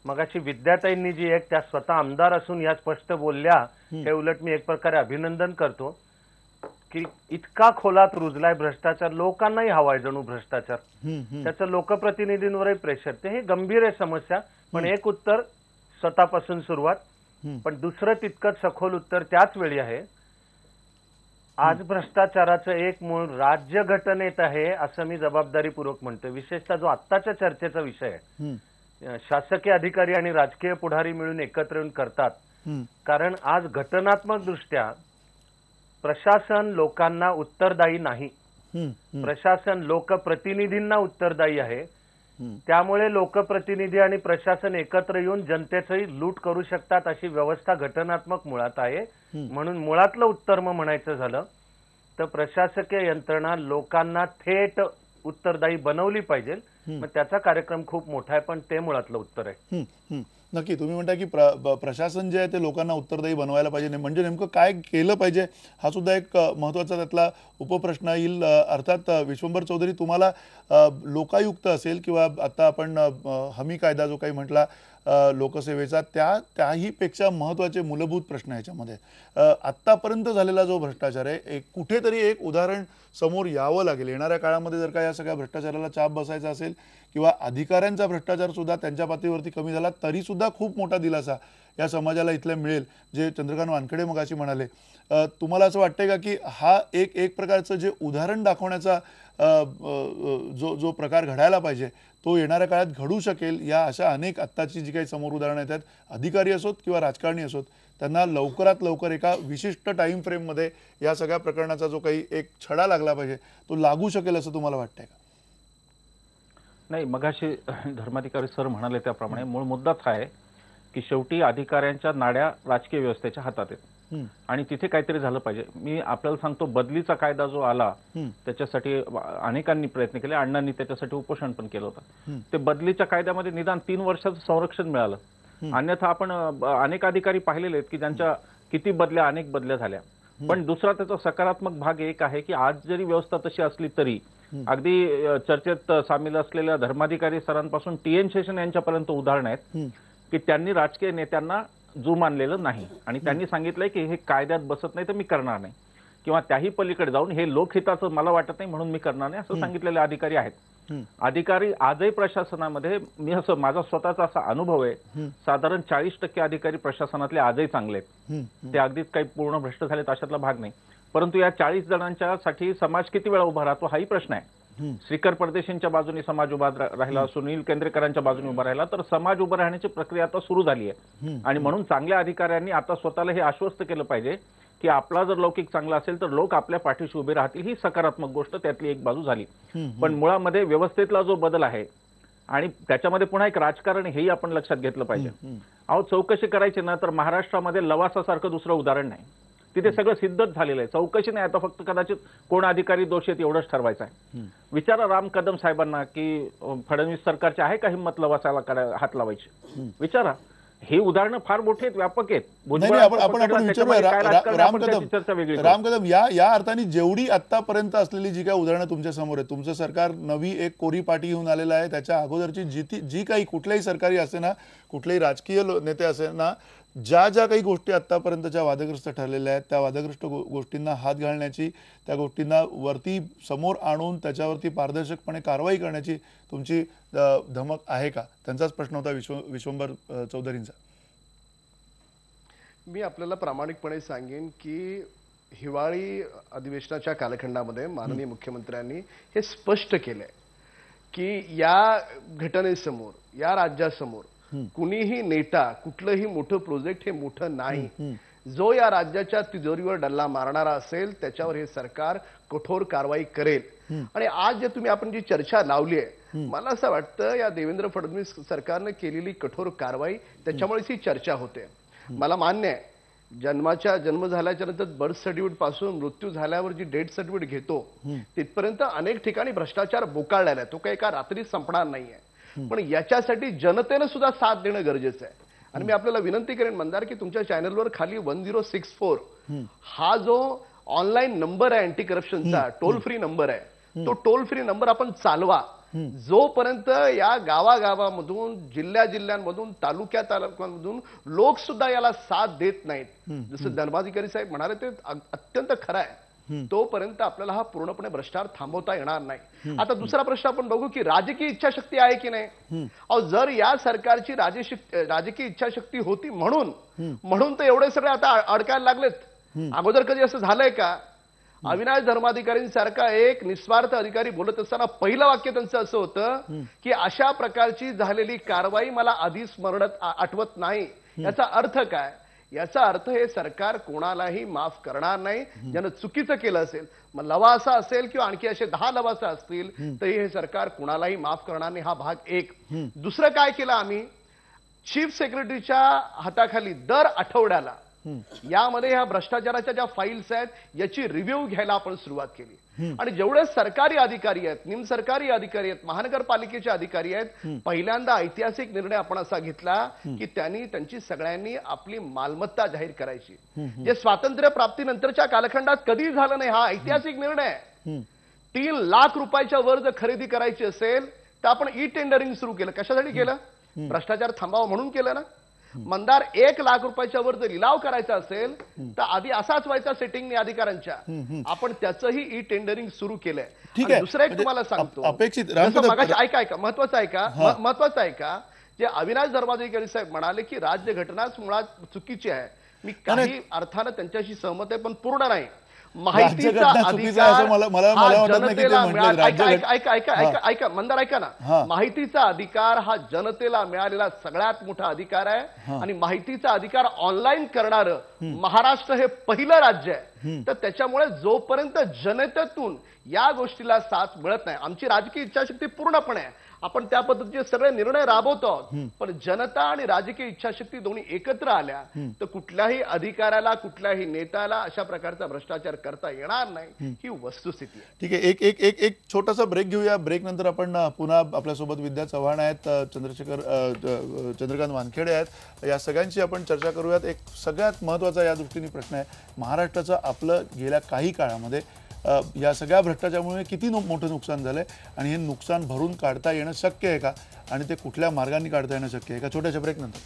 मगाशी विद्याताईंनी जी एक त्या स्वतः आमदार असून या स्पष्ट बोलल्या, हे उलट मी एक प्रकारे अभिनंदन करतो की इतका खोलात रुजलाय भ्रष्टाचार, लोकांनाही हवाय जणू भ्रष्टाचार, त्याचं लोकप्रतिनिधींवरही प्रेशर. ते हे गंभीर आहे समस्या. पण एक उत्तर स्वतःपासून सुरुवात, पण दुसरं तितकंच सखोल उत्तर त्याच वेळी आहे. आज भ्रष्टाचाराचं एक मूळ राज्यघटनेत आहे असं मी जबाबदारीपूर्वक म्हणतो. विशेषतः जो आत्ताच्या चर्चेचा विषय आहे, शासकीय अधिकारी आणि राजकीय पुढारी मिळून एकत्र येऊन करतात. कारण आज घटनात्मक दृष्ट्या प्रशासन लोकांना उत्तरदायी नाही, प्रशासन लोकप्रतिनिधींना उत्तरदायी आहे. त्यामुळे लोकप्रतिनिधी आणि प्रशासन एकत्र येऊन जनतेचंही लूट करू शकतात अशी व्यवस्था घटनात्मक मुळात आहे. म्हणून मुळातलं उत्तर मग म्हणायचं झालं तर प्रशासकीय यंत्रणा लोकांना थेट उत्तरदायी बनवली पाहिजे. मग त्याचा कार्यक्रम खूप मोठा आहे, पण ते मुळातलं उत्तर आहे. नक्की तुम्ही म्हणता की प्रशासन जे आहे ते लोकांना उत्तरदायी बनवायला पाहिजे, म्हणजे नेमकं काय केलं पाहिजे हा सुद्धा एक महत्त्वाचा त्यातला उपप्रश्न येईल. अर्थात विश्वंभर चौधरी, तुम्हाला लोकायुक्त असेल किंवा आता आपण हमी कायदा जो काही म्हटला लोकसेवेचा, त्याही पेक्षा महत्त्वाचे मूलभूत प्रश्न याच्यामध्ये आत्तापर्यंत झालेला जो भ्रष्टाचार आहे, कुठेतरी एक उदाहरण समोर यावं लागेल. येणाऱ्या काळामध्ये जर का या सगळ्या भ्रष्टाचाराला चाप बसायचा असेल किंवा अधिकाऱ्यांचा भ्रष्टाचार सुद्धा त्यांच्या पातळीवरती कमी झाला तरी सुद्धा खूप मोठा दिलासा या समाजाला इथल्या मिळेल, जे चंद्रकांत वानखेडे मगाशी म्हणाले. तुम्हाला असं वाटतंय का की हा एक प्रकारचं जे उदाहरण दाखवण्याचा जो प्रकार घडायला पाहिजे तो येणाऱ्या काळात घडू शकेल? या अशा अनेक आत्ताची जी काही समोर उदाहरणं येतात, अधिकारी असोत किंवा राजकारणी असोत, त्यांना लवकरात लवकर एका विशिष्ट टाइम फ्रेममध्ये या सगळ्या प्रकरणाचा जो काही एक छडा लागला पाहिजे तो लागू शकेल असं तुम्हाला वाटतंय का? नाही, मगाशी धर्माधिकारी सर म्हणाले त्याप्रमाणे मूळ मुद्दाच हा आहे की शेवटी अधिकाऱ्यांच्या नाड्या राजकीय व्यवस्थेच्या हातात आहेत आणि तिथे काहीतरी झालं पाहिजे. मी आपल्याला सांगतो, बदलीचा कायदा जो आला त्याच्यासाठी अनेकांनी प्रयत्न केले, अण्णांनी त्याच्यासाठी उपोषण पण केलं होतं. ते बदलीच्या कायद्यामध्ये निदान 3 वर्षाचं संरक्षण मिळालं. अन्यथा आपण अनेक अधिकारी पाहिलेले आहेत की ज्यांच्या किती बदल्या, अनेक बदल्या झाल्या. पण दुसरा त्याचा सकारात्मक भाग एक आहे की आज जरी व्यवस्था तशी असली तरी अगदी चर्चेत सामील असलेल्या धर्माधिकारी सरांपासून TN शेषन यांच्यापर्यंत उदाहरण आहेत की त्यांनी राजकीय नेत्यांना जू मानलेलं नाही आणि त्यांनी सांगितलंय की हे कायद्यात बसत नाही तर मी करणार नाही, किंवा त्याही पलीकडे जाऊन हे लोकहिताचं मला वाटत नाही म्हणून मी करणार नाही असं सांगितलेले अधिकारी आहेत. अधिकारी आजही प्रशासनामध्ये, मी असं माझा स्वतःचा असा अनुभव आहे, साधारण 40% अधिकारी प्रशासनातले आजही चांगले आहेत. ते अगदीच काही पूर्ण भ्रष्ट झालेत अशातला भाग नाही. परंतु या 40 जणांच्या साठी समाज किती वेळा उभा राहतो हाही प्रश्न आहे. श्रीकर परदेशींच्या बाजूने समाज उभा राहिला, सुनील केंद्रेकरांच्या बाजूने उभा राहिला, तर समाज उभा राहण्याची प्रक्रिया आता सुरू झाली आहे. आणि म्हणून चांगल्या अधिकाऱ्यांनी आता स्वतःला हे आश्वस्त केलं पाहिजे की आपला जर लौकिक चांगला असेल तर लोक आपल्या पाठीशी उभे राहतील. ही सकारात्मक गोष्ट त्यातली एक बाजू झाली. पण मुळामध्ये व्यवस्थेतला जो बदल आहे आणि त्याच्यामध्ये पुन्हा एक राजकारण, हेही आपण लक्षात घेतलं पाहिजे. अहो, चौकशी करायची ना तर महाराष्ट्रामध्ये लवासासारखं दुसरं उदाहरण नाही. तिथे सगळं सिद्धच झालेलं आहे. चौकशी नाही, आता फक्त कदाचित कोण अधिकारी दोषी आहेत एवढंच ठरवायचं आहे. विचारा राम कदम साहेबांना की फडणवीस सरकारची आहे का हिंमत लवासाला हात लावायची? विचारा. ही उदाहरणं फार मोठी आहेत, व्यापक आहेत. राम कदम, या अर्थाने जेवढी आतापर्यंत असलेली जी काही उदाहरणं तुमच्या समोर आहेत, तुमचं सरकार नवी एक कोरी पाठी घेऊन आलेलं आहे. त्याच्या अगोदरची जी काही कुठल्याही सरकारी असे ना, कुठलेही राजकीय नेते असे ना, ज्या काही गोष्टी आतापर्यंतच्या वादग्रस्त ठरलेल्या आहेत त्या वादग्रस्त गोष्टींना हात घालण्याची, त्या गोष्टींना वरती समोर आणून त्याच्यावरती पारदर्शकपणे कारवाई करण्याची तुमची धमक आहे का? त्यांचाच प्रश्न होता विश्वंभर चौधरींचा. मी आपल्याला प्रामाणिकपणे सांगेन की हिवाळी अधिवेशनाच्या कालखंडामध्ये माननीय मुख्यमंत्र्यांनी हे स्पष्ट केलंय की या घटनेसमोर, या राज्यासमोर कुणीही नेता, कुठलंही मोठं प्रोजेक्ट हे मोठं नाही. जो या राज्याच्या तिजोरीवर डल्ला मारणारा असेल त्याच्यावर हे सरकार कठोर कारवाई करेल। आणि आज जे आपण जी चर्चा लावली आहे, मला असं वाटतं या देवेंद्र फडणवीस सरकारने केलेली कठोर कारवाई त्याच्यामुळेच ही चर्चा होते। मला मान्य आहे, जन्म झाल्याच्या नंतर बर्थ सर्टिफिकेट पासून मृत्यू झाल्यावर जी डेथ सर्टिफिकेट घेतो तिथपर्यंत अनेक ठिकाणी भ्रष्टाचार बोकाळलेला आहे, तो काही एका रात्रीत संपणार नाहीये। पण याच्यासाठी जनतेने सुद्धा साथ देणं गरजेचं आहे। आणि मी आपल्याला विनंती करेन मंदार की तुमच्या चॅनलवर खाली 1064 हा जो ऑनलाईन नंबर आहे अँटी करप्शनचा, टोल फ्री नंबर आहे, तो टोल फ्री नंबर आपण चालवा। जोपर्यंत या गावागावामधून, जिल्ह्यांमधून, तालुक्यांमधून लोक सुद्धा याला साथ देत नाहीत, जसं धर्माधिकारी साहेब म्हणाले ते अत्यंत खरं आहे, तोपर्यंत आपल्याला हा पूर्णपणे भ्रष्टाचार थांबवता येणार नाही। आता दुसरा प्रश्न आपण बघू की राजकीय इच्छाशक्ती आहे की नाही। अहो, जर या सरकारची राजकीय इच्छाशक्ती होती म्हणून तर एवढे सगळे आता अडकायला लागलेत। अगोदर कधी असं झालंय का? अविनाश धर्माधिकारींसारखा एक निस्वार्थ अधिकारी बोलत असताना पहिलं वाक्य त्यांचं असं होतं की अशा प्रकारची झालेली कारवाई मला आधी स्मरणात आठवत नाही। याचा अर्थ काय? याचा अर्थ हे सरकार कोणालाही माफ करणार नाही ज्यानं चुकीचं केलं असेल। मग लवासा असेल किंवा आणखी असे 10 लवासा असतील तरी हे सरकार कोणालाही माफ करणार नाही। हा भाग एक। दुसरं काय केलं आम्ही, चीफ सेक्रेटरीच्या हाताखाली दर आठवड्याला यामध्ये ह्या भ्रष्टाचाराच्या ज्या फाईल्स आहेत याची रिव्ह्यू घ्यायला आपण सुरुवात केली। आणि जेवढे सरकारी अधिकारी आहेत, निमसरकारी अधिकारी आहेत, महानगरपालिकेचे अधिकारी आहेत, पहिल्यांदा ऐतिहासिक निर्णय आपण असा घेतला की त्यांची सगळ्यांनी आपली मालमत्ता जाहीर करायची, जे स्वातंत्र्य प्राप्तीनंतरच्या कालखंडात कधी झालं नाही। हा ऐतिहासिक निर्णय आहे। 3 लाख रुपयाच्या वर जर खरेदी करायची असेल तर आपण ई टेंडरिंग सुरू केलं। कशासाठी केलं? भ्रष्टाचार थांबावा म्हणून केलं ना। मंदार 1 लाख रुपयाच्या वर जर लिलाव करायचा असेल तर आधी असाच व्हायचा सेटिंगने अधिकाऱ्यांच्या, आपण त्याचंही ई टेंडरिंग सुरू केलंय। ठीक आहे, दुसरं एक तुम्हाला सांगतो, अपेक्षित ऐका महत्वाचं आहे का, जे अविनाश धर्माधिकारी साहेब म्हणाले की राज्यघटनाच मुळात चुकीची आहे, मी काही अर्थानं त्यांच्याशी सहमत आहे पण पूर्ण नाही। माहितीचा अधिकार मंदार ऐका ना, माहितीचा अधिकार हा जनतेला मिळालेला सगळ्यात मोठा अधिकार आहे आणि माहितीचा अधिकार ऑनलाईन करणारं महाराष्ट्र हे पहिलं राज्य आहे। तर त्याच्यामुळे जोपर्यंत जनतेतून या गोष्टीला साथ मिळत नाही, आमची राजकीय इच्छाशक्ती पूर्णपणे आहे, आपण त्या पद्धतीचे सगळे निर्णय राबवतो आहोत, पण जनता आणि राजकीय इच्छाशक्ती दोन्ही एकत्र आल्या तर कुठल्याही अधिकाऱ्याला, कुठल्याही नेत्याला अशा प्रकारचा भ्रष्टाचार करता येणार नाही, ही वस्तुस्थिती आहे। ठीक आहे, एक छोटासा ब्रेक घेऊया। ब्रेक नंतर आपण पुन्हा आपल्यासोबत विद्या चव्हाण आहेत, चंद्रकांत वानखेडे आहेत, या सगळ्यांची आपण चर्चा करूयात। एक सगळ्यात महत्त्वाचा या दृष्टीने प्रश्न आहे, महाराष्ट्राचं आपलं गेल्या काही काळामध्ये या सगळ्या भ्रष्टाचारामुळे किती मोठं नुकसान झालंय आणि हे नुकसान भरून काढता येणं शक्य आहे का, आणि ते कुठल्या मार्गाने काढता येणं शक्य आहे का? छोट्याशा ब्रेक नंतर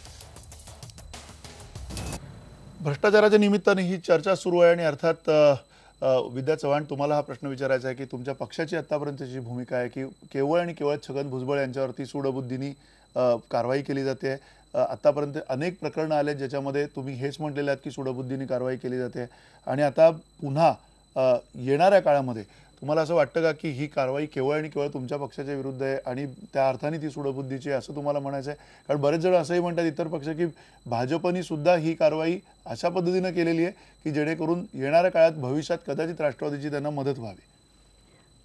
भ्रष्टाचाराच्या निमित्ताने ही चर्चा सुरू आहे। आणि अर्थात विद्या चव्हाण, तुम्हाला हा प्रश्न विचारायचा आहे की तुमच्या पक्षाची आतापर्यंतची भूमिका आहे की केवळ आणि केवळ छगन भुजबळ यांच्यावरती सूडबुद्धीने कारवाई केली जाते। आतापर्यंत अनेक प्रकरणं आले ज्याच्यामध्ये तुम्ही हेच म्हटलेले आहात की सूडबुद्धीने कारवाई केली जाते, आणि आता पुन्हा येणाऱ्या काळामध्ये तुम्हाला असं वाटतं का की ही कारवाई केवळ आणि केवळ तुमच्या पक्षाच्या विरुद्ध आहे आणि त्या अर्थाने ती सूडबुद्धीची आहे असं तुम्हाला म्हणायचं आहे? कारण बरेच जण असंही म्हणतात इतर पक्ष की भाजपनी सुद्धा ही कारवाई अशा पद्धतीनं केलेली आहे की जेणेकरून येणाऱ्या काळात भविष्यात कदाचित राष्ट्रवादीची त्यांना मदत व्हावी।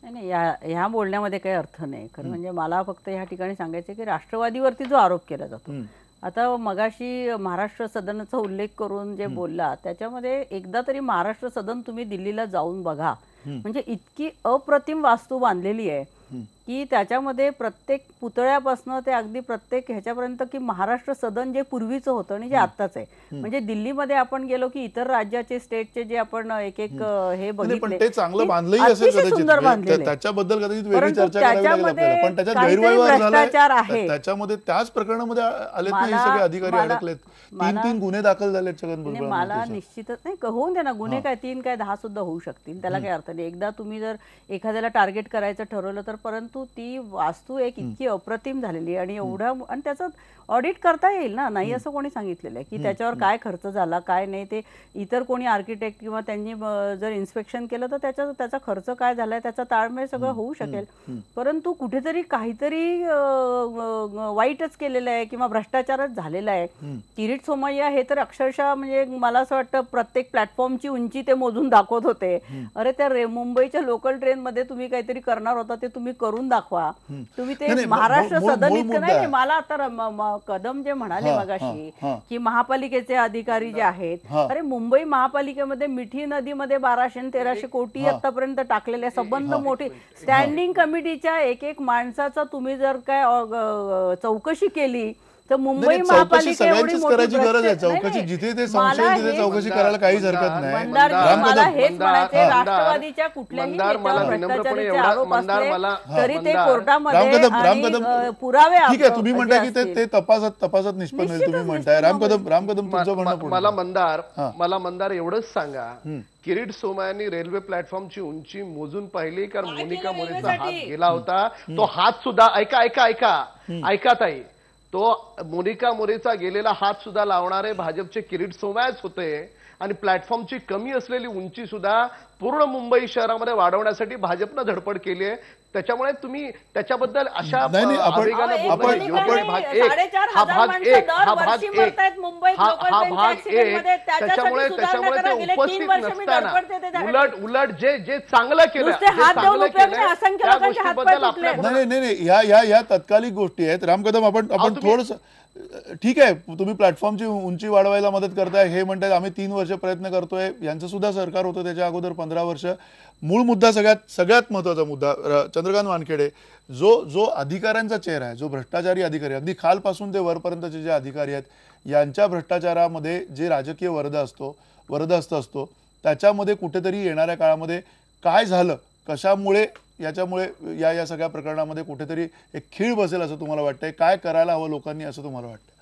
नाही, ह्या बोलण्यामध्ये काही अर्थ नाही। खरं म्हणजे मला फक्त ह्या ठिकाणी सांगायचं की राष्ट्रवादीवरती जो आरोप केला जातो, आता मगाशी महाराष्ट्र सदनाचा उल्लेख करून जे बोलला त्याच्यामध्ये एकदा तरी महाराष्ट्र सदन तुम्ही दिल्लीला जाऊन बघा, म्हणजे इतकी अप्रतिम वास्तू बांधलेली आहे की त्याच्यामध्ये प्रत्येक पुतळ्यापासून ते अगदी प्रत्येक ह्याच्यापर्यंत की महाराष्ट्र सदन जे पूर्वीचं होतं आणि जे आत्ताच आहे, म्हणजे दिल्लीमध्ये आपण गेलो की इतर राज्याचे स्टेटचे जे आपण एक हे बघितले ते चांगलं बांधलंही असेल कदाचित, त्याच्याबद्दल कदाचित वेगळी चर्चा करावी लागेल आपल्याला, पण त्याच्यात गैरव्यवहार झालाय, त्याच्यामध्ये त्याच प्रकरणामध्ये आलेत ना हे सगळे अधिकारी अडकलेत, 3 गुन्हे दाखल झालेत छगन भुजबळ। मला निश्चितच नाही, होऊन दे ना, गुन्हे काय 3 काय 10 सुद्धा होऊ शकतील, त्याला काही अर्थ नाही। एकदा तुम्ही जर एखाद्याला टार्गेट करायचं ठरवलं तर परंतु परंतु ती वास्तू एक इतकी अप्रतिम झालेली आणि एवढं, आणि त्याचं ऑडिट करता येईल ना, नाही असं कोणी सांगितलेलं आहे की त्याच्यावर काय खर्च झाला काय नाही, ते इतर कोणी आर्किटेक्ट किंवा त्यांनी जर इन्स्पेक्शन केलं तर त्याचा खर्च काय झालाय त्याचा ताळमेळ सगळं होऊ शकेल. परंतु कुठेतरी काहीतरी वाईटच केलेलं आहे किंवा भ्रष्टाचारच झालेला आहे. किरीट सोमय्या हे तर अक्षरशः म्हणजे मला असं वाटतं प्रत्येक प्लॅटफॉर्मची उंची ते मोजून दाखवत होते. अरे त्या मुंबईच्या लोकल ट्रेन मध्ये तुम्ही काहीतरी करणार होता ते तुम्ही करून दाखवा. तुम्ही ते महाराष्ट्र सदन इतकं नाही. मला आता कदम जे म्हणाले मगाशी की महापालिकेचे अधिकारी जे आहेत, अरे मुंबई महापालिकेमध्ये मिठी नदीमध्ये 1200-1300 कोटी आतापर्यंत टाकलेले संबंध मोठी स्टँडिंग कमिटीच्या एक माणसाचा तुम्ही जर काय चौकशी केली तर मुंबई महापालिका एवढी मोठी करायची गरज आहे. चौकशी जिथे ते संशय तिथे चौकशी करायला काहीच हरकत नाही. मला हेच म्हणायचे, राष्ट्रवादीच्या कुठल्याही नेत्यावर भ्रष्टाचाराचे आरोप असले तरी ते कोर्टामध्ये पुरावे ठीक आहे. तुम्ही म्हणता की ते तपासत निष्पन्न होईल. तुम्ही म्हणताय राम कदम तुमचं म्हणणं. मला मंदार एवढंच सांगा, किरीट सोमय्यांनी रेल्वे प्लॅटफॉर्मची उंची मोजून पाहिली कारण मोनिका मोरेचा हात गेला होता. तो हात सुद्धा ऐका ताई, तो मोनिका मोरेचा गेलेला हात सुद्धा लावणारे भाजपचे किरीट सोमय्याच होते आणि प्लॅटफॉर्मची कमी असलेली उंची सुद्धा पूर्ण मुंबई शहरामध्ये वाढवण्यासाठी भाजपनं धडपड केली आहे. त्याच्यामुळे तुम्ही त्याच्याबद्दल अशा त्याच्यामुळे ते उपस्थित नसताना उलट जे चांगलं केलं त्या गोष्टीबद्दल आपल्या नाही या तात्कालिक गोष्टी आहेत. राम कदम आपण थोडस ठीक आहे, तुम्ही प्लॅटफॉर्मची उंची वाढवायला मदत करताय हे म्हणताय. आम्ही 3 वर्ष प्रयत्न करतोय, यांचं सुद्धा सरकार होतं त्याच्या अगोदर 15 वर्ष. मूळ मुद्दा सगळ्यात महत्वाचा मुद्दा चंद्रकांत वानखेडे, जो अधिकाऱ्यांचा चेहरा आहे, जो भ्रष्टाचारी अधिकारी, अगदी खालपासून ते वरपर्यंतचे जे अधिकारी आहेत, यांच्या भ्रष्टाचारामध्ये जे राजकीय वरदहस्त असतो त्याच्यामध्ये कुठेतरी येणाऱ्या काळामध्ये काय झालं, कशामुळे, याच्यामुळे या सगळ्या प्रकरणामध्ये कुठेतरी एक खीळ बसेल असं तुम्हाला वाटतंय? काय करायला हवं लोकांनी असं तुम्हाला वाटतं?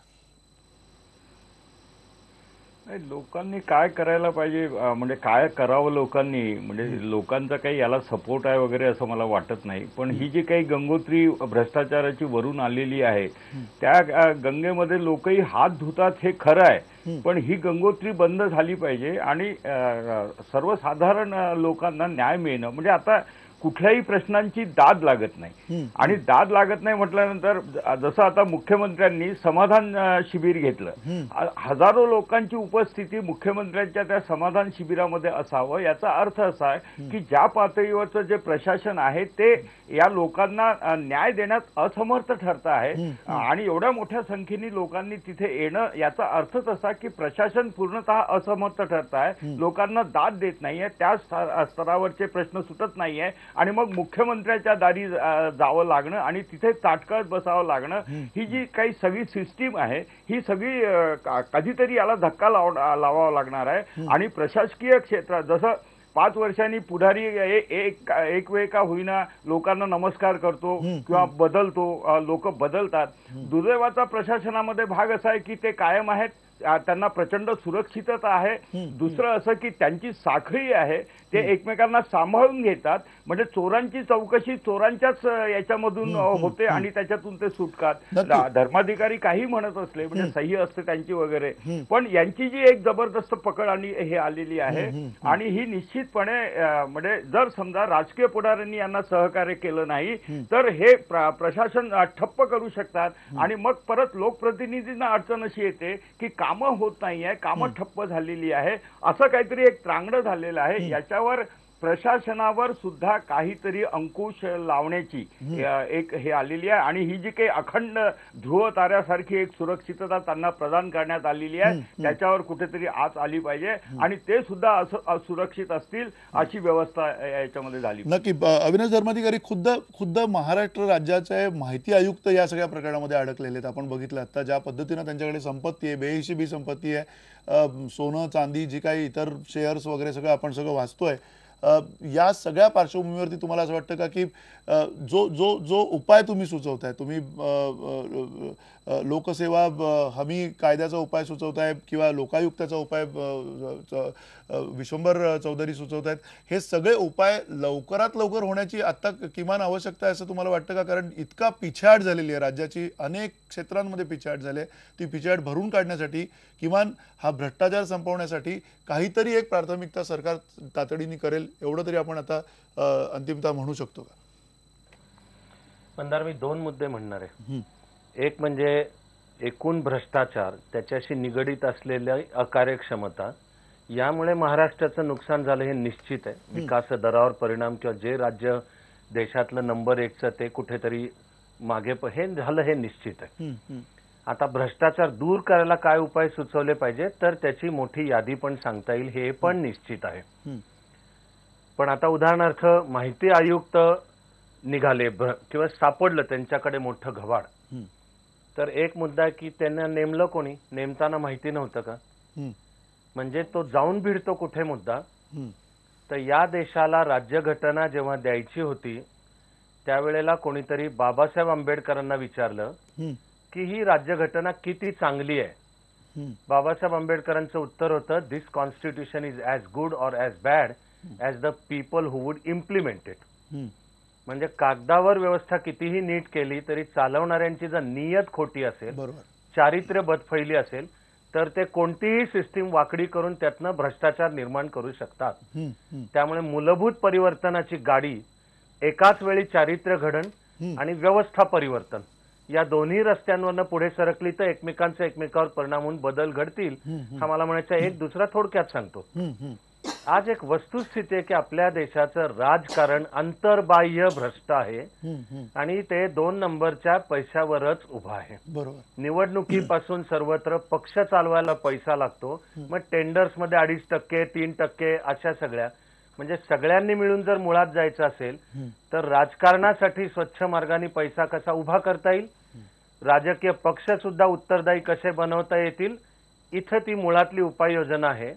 लोकांनी काय करायला पाहिजे म्हणजे काय करावं लोकांनी, म्हणजे लोकांचा काही याला सपोर्ट आहे वगैरे असं मला वाटत नाही. पण ही जी काही गंगोत्री भ्रष्टाचाराची वरून आलेली आहे त्या गंगेमध्ये लोकही हात धुतात हे खरं आहे, पण ही गंगोत्री बंद झाली पाहिजे आणि सर्वसाधारण लोकांना न्याय मिळणं, म्हणजे आता कुठल्याही प्रश्नांची दाद लागत नाही. आणि दाद लागत नाही म्हटल्यानंतर जसं आता मुख्यमंत्र्यांनी समाधान शिबिर घेतलं, हजारो लोकांची उपस्थिती मुख्यमंत्र्यांच्या त्या समाधान शिबिरामध्ये असावं, याचा अर्थ असा आहे की ज्या पातळीवरचं जे प्रशासन आहे ते या लोकांना न्याय देण्यात असमर्थ ठरत आहे आणि एवढ्या मोठ्या संख्येने लोकांनी तिथे येणं याचा अर्थच असा की प्रशासन पूर्णतः असमर्थ ठरत आहे, लोकांना दाद देत नाहीये, त्या स्तरावरचे प्रश्न सुटत नाहीये आणि मग मुख्यमंत्र्याच्या दारी जावं लागणं आणि तिथे ताटकळत बसावं लागणं, ही जी काही सगळी सिस्टीम आहे ही सगळी कधीतरी याला धक्का लावावा लागणार आहे. आणि प्रशासकीय क्षेत्रात जसं 5 वर्षांनी पुढारी एक वेळ का होईना लोकांना नमस्कार करतो किंवा बदलतो, लोक बदलतात. दुर्दैवाचा प्रशासनामध्ये भाग असा आहे की ते कायम आहेत, त्यांना प्रचंड सुरक्षितता आहे. दुसरं असं की त्यांची साखळी आहे, ते एकमेकांना सांभाळून घेतात, म्हणजे चोरांची चौकशी चोरांच्याच याच्यामधून होते आणि त्याच्यातून ते सुटतात. धर्माधिकारी काही म्हणत असले म्हणजे सही असते त्यांची वगैरे, पण यांची जी एक जबरदस्त पकड आणि हे आलेली आहे आणि ही निश्चितपणे म्हणजे जर समजा राजकीय पुढाऱ्यांनी यांना सहकार्य केलं नाही तर हे प्रशासन ठप्प करू शकतात आणि मग परत लोकप्रतिनिधींना अडचण अशी येते की कामं होत नाहीये, कामं ठप्प झालेली आहे, असं काहीतरी एक त्रांगडं झालेलं आहे. याच्यावर प्रशासनावर सुद्धा काहीतरी अंकुश लावण्याची एक हे आलेली आहे आणि ही जी काही अखंड ध्रुव ताऱ्यासारखी एक सुरक्षितता त्यांना प्रदान करण्यात आलेली आहे त्याच्यावर कुठेतरी आच आली पाहिजे आणि ते सुद्धा असुरक्षित असतील अशी व्यवस्था याच्यामध्ये झाली. नक्की. अविनाश धर्माधिकारी खुद्द महाराष्ट्र राज्याचे माहिती आयुक्त या सगळ्या प्रकरणामध्ये अडकलेले आहेत. आपण बघितलं आता ज्या पद्धतीनं त्यांच्याकडे संपत्ती आहे, बेहिशेबी संपत्ती आहे, सोनं चांदी जी काही इतर शेअर्स वगैरे सगळं आपण सगळं वाचतोय, या सगळ्या पार्श्वभूमीवरती तुम्हाला असं वाटतं का की जो जो जो उपाय तुम्ही सुचवताय, तुम्ही लोकसेवा हमी कायद्याचा उपाय सुचवताय किंवा लोकायुक्ताचा उपाय विश्वंभर चौधरी सुचवतायत, हे सगळे उपाय लवकरात लवकर होण्याची आता किमान आवश्यकता आहे असं तुम्हाला वाटतं का? कारण इतका पिछाट झालेली आहे राज्याची, अनेक क्षेत्रांमध्ये पिछाट झाले, ती पिछाट भरून काढण्यासाठी किमान हा भ्रष्टाचार संपवण्यासाठी काहीतरी एक प्राथमिकता सरकार तातडीने करेल एवढं तरी आपण आता अंतिमता म्हणू शकतो का? मंदार, मी 2 मुद्दे म्हणणार आहे. एक म्हणजे एकूण भ्रष्टाचार, त्याच्याशी निगडीत असलेली अकार्यक्षमता, यामुळे महाराष्ट्राचं नुकसान झालं हे निश्चित आहे. विकास दरावर परिणाम किंवा जे राज्य देशातलं नंबर 1चं ते कुठेतरी मागे हे झालं हे निश्चित आहे. आता भ्रष्टाचार दूर करायला काय उपाय सुचवले पाहिजे तर त्याची मोठी यादी पण सांगता येईल, हे पण निश्चित आहे. पण आता उदाहरणार्थ माहिती आयुक्त निघाले किंवा सापडलं त्यांच्याकडे मोठं घबाड, तर एक मुद्दा आहे की त्यांना नेमलं कोणी, नेमताना माहिती नव्हतं का? म्हणजे तो जाऊन भिडतो कुठे मुद्दा. तर या देशाला राज्यघटना जेव्हा द्यायची होती त्यावेळेला कोणीतरी बाबासाहेब आंबेडकरांना विचारलं की ही राज्यघटना किती चांगली आहे. बाबासाहेब आंबेडकरांचं उत्तर होतं, this constitution is as good or as bad as the people who would implement it. म्हणजे कागदावर व्यवस्था कितीही नीट केली तरी चालवणाऱ्यांची जर नियत खोटी असेल, चारित्र्य बदफैली असेल, तर ते कोणतीही सिस्टीम वाकडी करून त्यातनं भ्रष्टाचार निर्माण करू शकतात. त्यामुळे मूलभूत परिवर्तनाची गाडी एकाच वेळी चारित्र्य घडण आणि व्यवस्था परिवर्तन या दोन्ही रस्त्यांवरनं पुढे सरकली तर एकमेकांवर परिणाम होऊन बदल घडतील. हा मला म्हणायचा एक. दुसरा थोडक्यात सांगतो, आज एक वस्तुस्थिती आहे की आपल्या देशाचं राजकारण अंतर्बाह्य भ्रष्ट आहे आणि ते 2 नंबरच्या पैशावरच उभं आहे. निवडणुकीपासून सर्वत्र पक्ष चालवायला पैसा लागतो, मग टेंडर्समध्ये 2.5%, 3% अशा सगळ्या, म्हणजे सगळ्यांनी मिळून जर मुळात जायचं असेल तर राजकारणासाठी स्वच्छ मार्गाने पैसा कसा उभा करता येईल, राजकीय पक्ष सुद्धा उत्तरदायी कसे बनवता येतील, इथं ती मुळातली उपाययोजना आहे.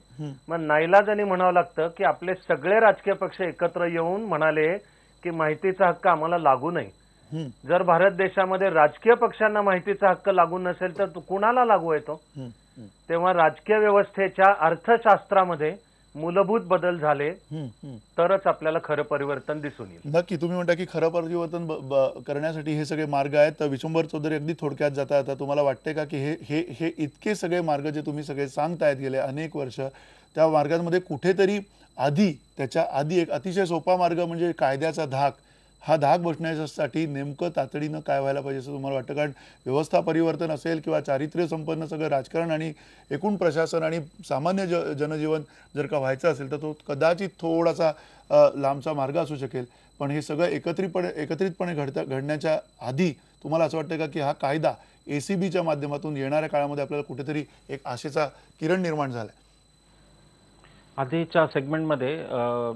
मग नाईलाजाने म्हणावं लागतं की आपले सगळे राजकीय पक्ष एकत्र येऊन म्हणाले की माहितीचा हक्क आम्हाला लागू नाही. जर भारत देशामध्ये राजकीय पक्षांना माहितीचा हक्क लागू नसेल तर कुणाला लागू येतो? तेव्हा राजकीय व्यवस्थेच्या अर्थशास्त्रामध्ये मूलभूत बदल झाले तरच आपल्याला खरं परिवर्तन दिसून येईल. नक्की तुम्ही म्हणता की खरं परिवर्तन करण्यासाठी हे सगळे मार्ग आहेत. तर विश्वंभर चौधरी अगदी थोडक्यात जाता आता तुम्हाला वाटते का की हे इतके सगळे मार्ग जे तुम्ही सगळे सांगतायत गेले अनेक वर्ष, त्या मार्गांमध्ये कुठेतरी त्याच्या आधी एक अतिशय सोपा मार्ग म्हणजे कायद्याचा धाक, हा धाक बसण्यासाठी नेमकं तातडीनं काय व्हायला पाहिजे असं तुम्हाला वाटतं? कारण व्यवस्था परिवर्तन असेल किंवा चारित्र्य संपन्न सगळं राजकारण आणि एकूण प्रशासन आणि सामान्य जनजीवन जर का व्हायचं असेल तर तो कदाचित थोडासा लांबचा मार्ग असू शकेल. पण हे सगळं एकत्रितपणे घडण्याच्या आधी तुम्हाला असं वाटतं का की हा कायदा ACBच्या माध्यमातून येणाऱ्या काळामध्ये आपल्याला कुठेतरी एक आशेचा किरण निर्माण झालाय? आधीच्या सेगमेंटमध्ये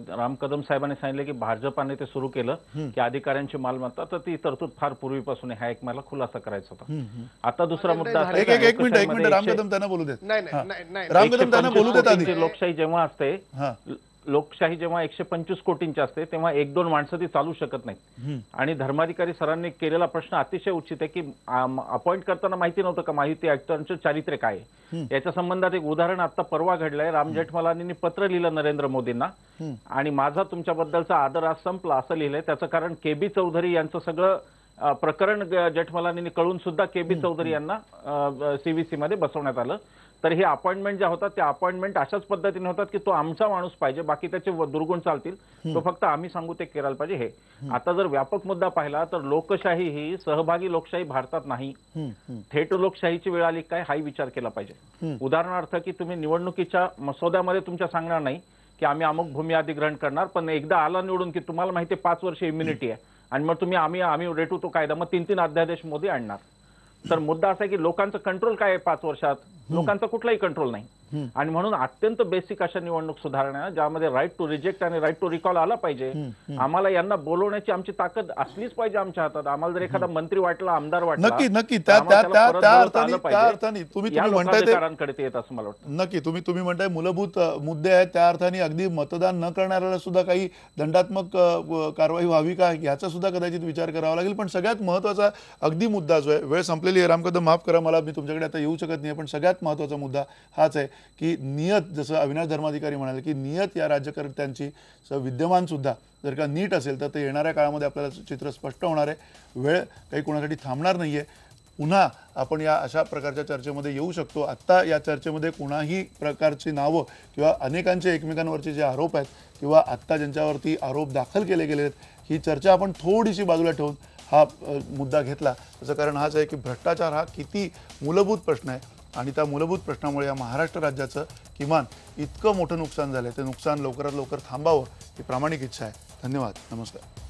राम कदम साहेबांनी सांगितलं की भाजपाने ते सुरू केलं की अधिकाऱ्यांची मालमत्ता, तर ती तरतूद फार पूर्वीपासून आहे. हा एक मला खुलासा करायचा होता. आता दुसरा मुद्दा, एक मिनिट राम कदम त्यांना बोलू देत. राम कदम त्यांना बोलू देत. आधी लोकशाही जेव्हा असते, लोकशाही जेव्हा 125 कोटींची असते तेव्हा 1-2 माणसं ती चालू शकत नाहीत. आणि धर्माधिकारी सरांनी केलेला प्रश्न अतिशय उचित आहे की अपॉइंट करताना माहिती नव्हतं का माहिती आयुक्तांचं चारित्र्य काय आहे. याच्या संबंधात एक उदाहरण आता परवा घडलंय. राम जेठमलानींनी पत्र लिहिलं नरेंद्र मोदींना आणि माझा तुमच्याबद्दलचा आदर आज संपला असं लिहिलंय. त्याचं कारण KB चौधरी यांचं सगळं प्रकरण जेठमलानींनी कळून सुद्धा KB चौधरी यांना CVC मध्ये बसवण्यात आलं. तर हे अपॉइंटमेंट ज्या होतात त्या अपॉइंटमेंट अशाच पद्धतीने होतात की तो आमचा माणूस पाहिजे, बाकी त्याचे दुर्गुण चालतील, तो फक्त आम्ही सांगू ते करायला पाहिजे. हे आता जर व्यापक मुद्दा पाहिला तर लोकशाही ही सहभागी लोकशाही भारतात नाही, थेट लोकशाहीची वेळ आली काय हाही विचार केला पाहिजे. उदाहरणार्थ की तुम्ही निवडणुकीच्या मसुद्यामध्ये तुमच्या सांगणार नाही की आम्ही अमुक भूमी अधिग्रहण करणार, पण एकदा आला निवडून की तुम्हाला माहिती 5 वर्ष इम्युनिटी आहे आणि मग तुम्ही आम्ही रेटू तो कायदा, मग 3-3 अध्यादेश मोदी आणणार. तर मुद्दा असा आहे की लोकांचं कंट्रोल काय आहे 5 वर्षात? लोकांचा कुठलाही कंट्रोल नाही. आणि म्हणून अत्यंत बेसिक अशा निवडणूक सुधारणा ज्यामध्ये राईट टू रिजेक्ट आणि राईट टू रिकॉल आला पाहिजे. आम्हाला यांना बोलवण्याची आमची ताकद असलीच पाहिजे आमच्या हातात. आम्हाला जर एखादा मंत्री वाटला, आमदार वाटला, नक्की त्या अर्थाने तुम्ही म्हणताय ते येत असं मला वाटतं. नक्की तुम्ही म्हणताय मूलभूत मुद्दे आहेत, त्या अर्थाने अगदी मतदान न करणाऱ्याला सुद्धा काही दंडात्मक कारवाई व्हावी का याचा सुद्धा कदाचित विचार करावा लागेल. पण सगळ्यात महत्त्वाचा अगदी मुद्दा जो आहे, वेळ संपलेली आहे राम कदम, माफ करा मला, मी तुमच्याकडे आता येऊ शकत नाही, पण सगळ्यात महत्त्वाचा मुद्दा हाच आहे की नियत, जसं अविनाश धर्माधिकारी म्हणाले की नियत या राज्यकर्त्यांची विद्यमान सुद्धा जर का नीट असेल तर ते येणाऱ्या काळामध्ये आपल्याला चित्र स्पष्ट होणार आहे. वेळ काही कोणासाठी थांबणार नाहीये. पुन्हा आपण या अशा प्रकारच्या चर्चेमध्ये येऊ शकतो. आत्ता या चर्चेमध्ये कुणाही प्रकारची नावं किंवा अनेकांचे एकमेकांवरचे जे आरोप आहेत किंवा आत्ता ज्यांच्यावरती आरोप दाखल केले गेले आहेत, ही चर्चा आपण थोडीशी बाजूला ठेवून हा मुद्दा घेतला. त्याचं कारण हाच आहे की भ्रष्टाचार हा किती मूलभूत प्रश्न आहे आणि त्या मूलभूत प्रश्नामुळे या महाराष्ट्र राज्याचं किमान इतकं मोठं नुकसान झालं, ते नुकसान लवकरात लवकर थांबावं ही प्रामाणिक इच्छा आहे. धन्यवाद. नमस्कार.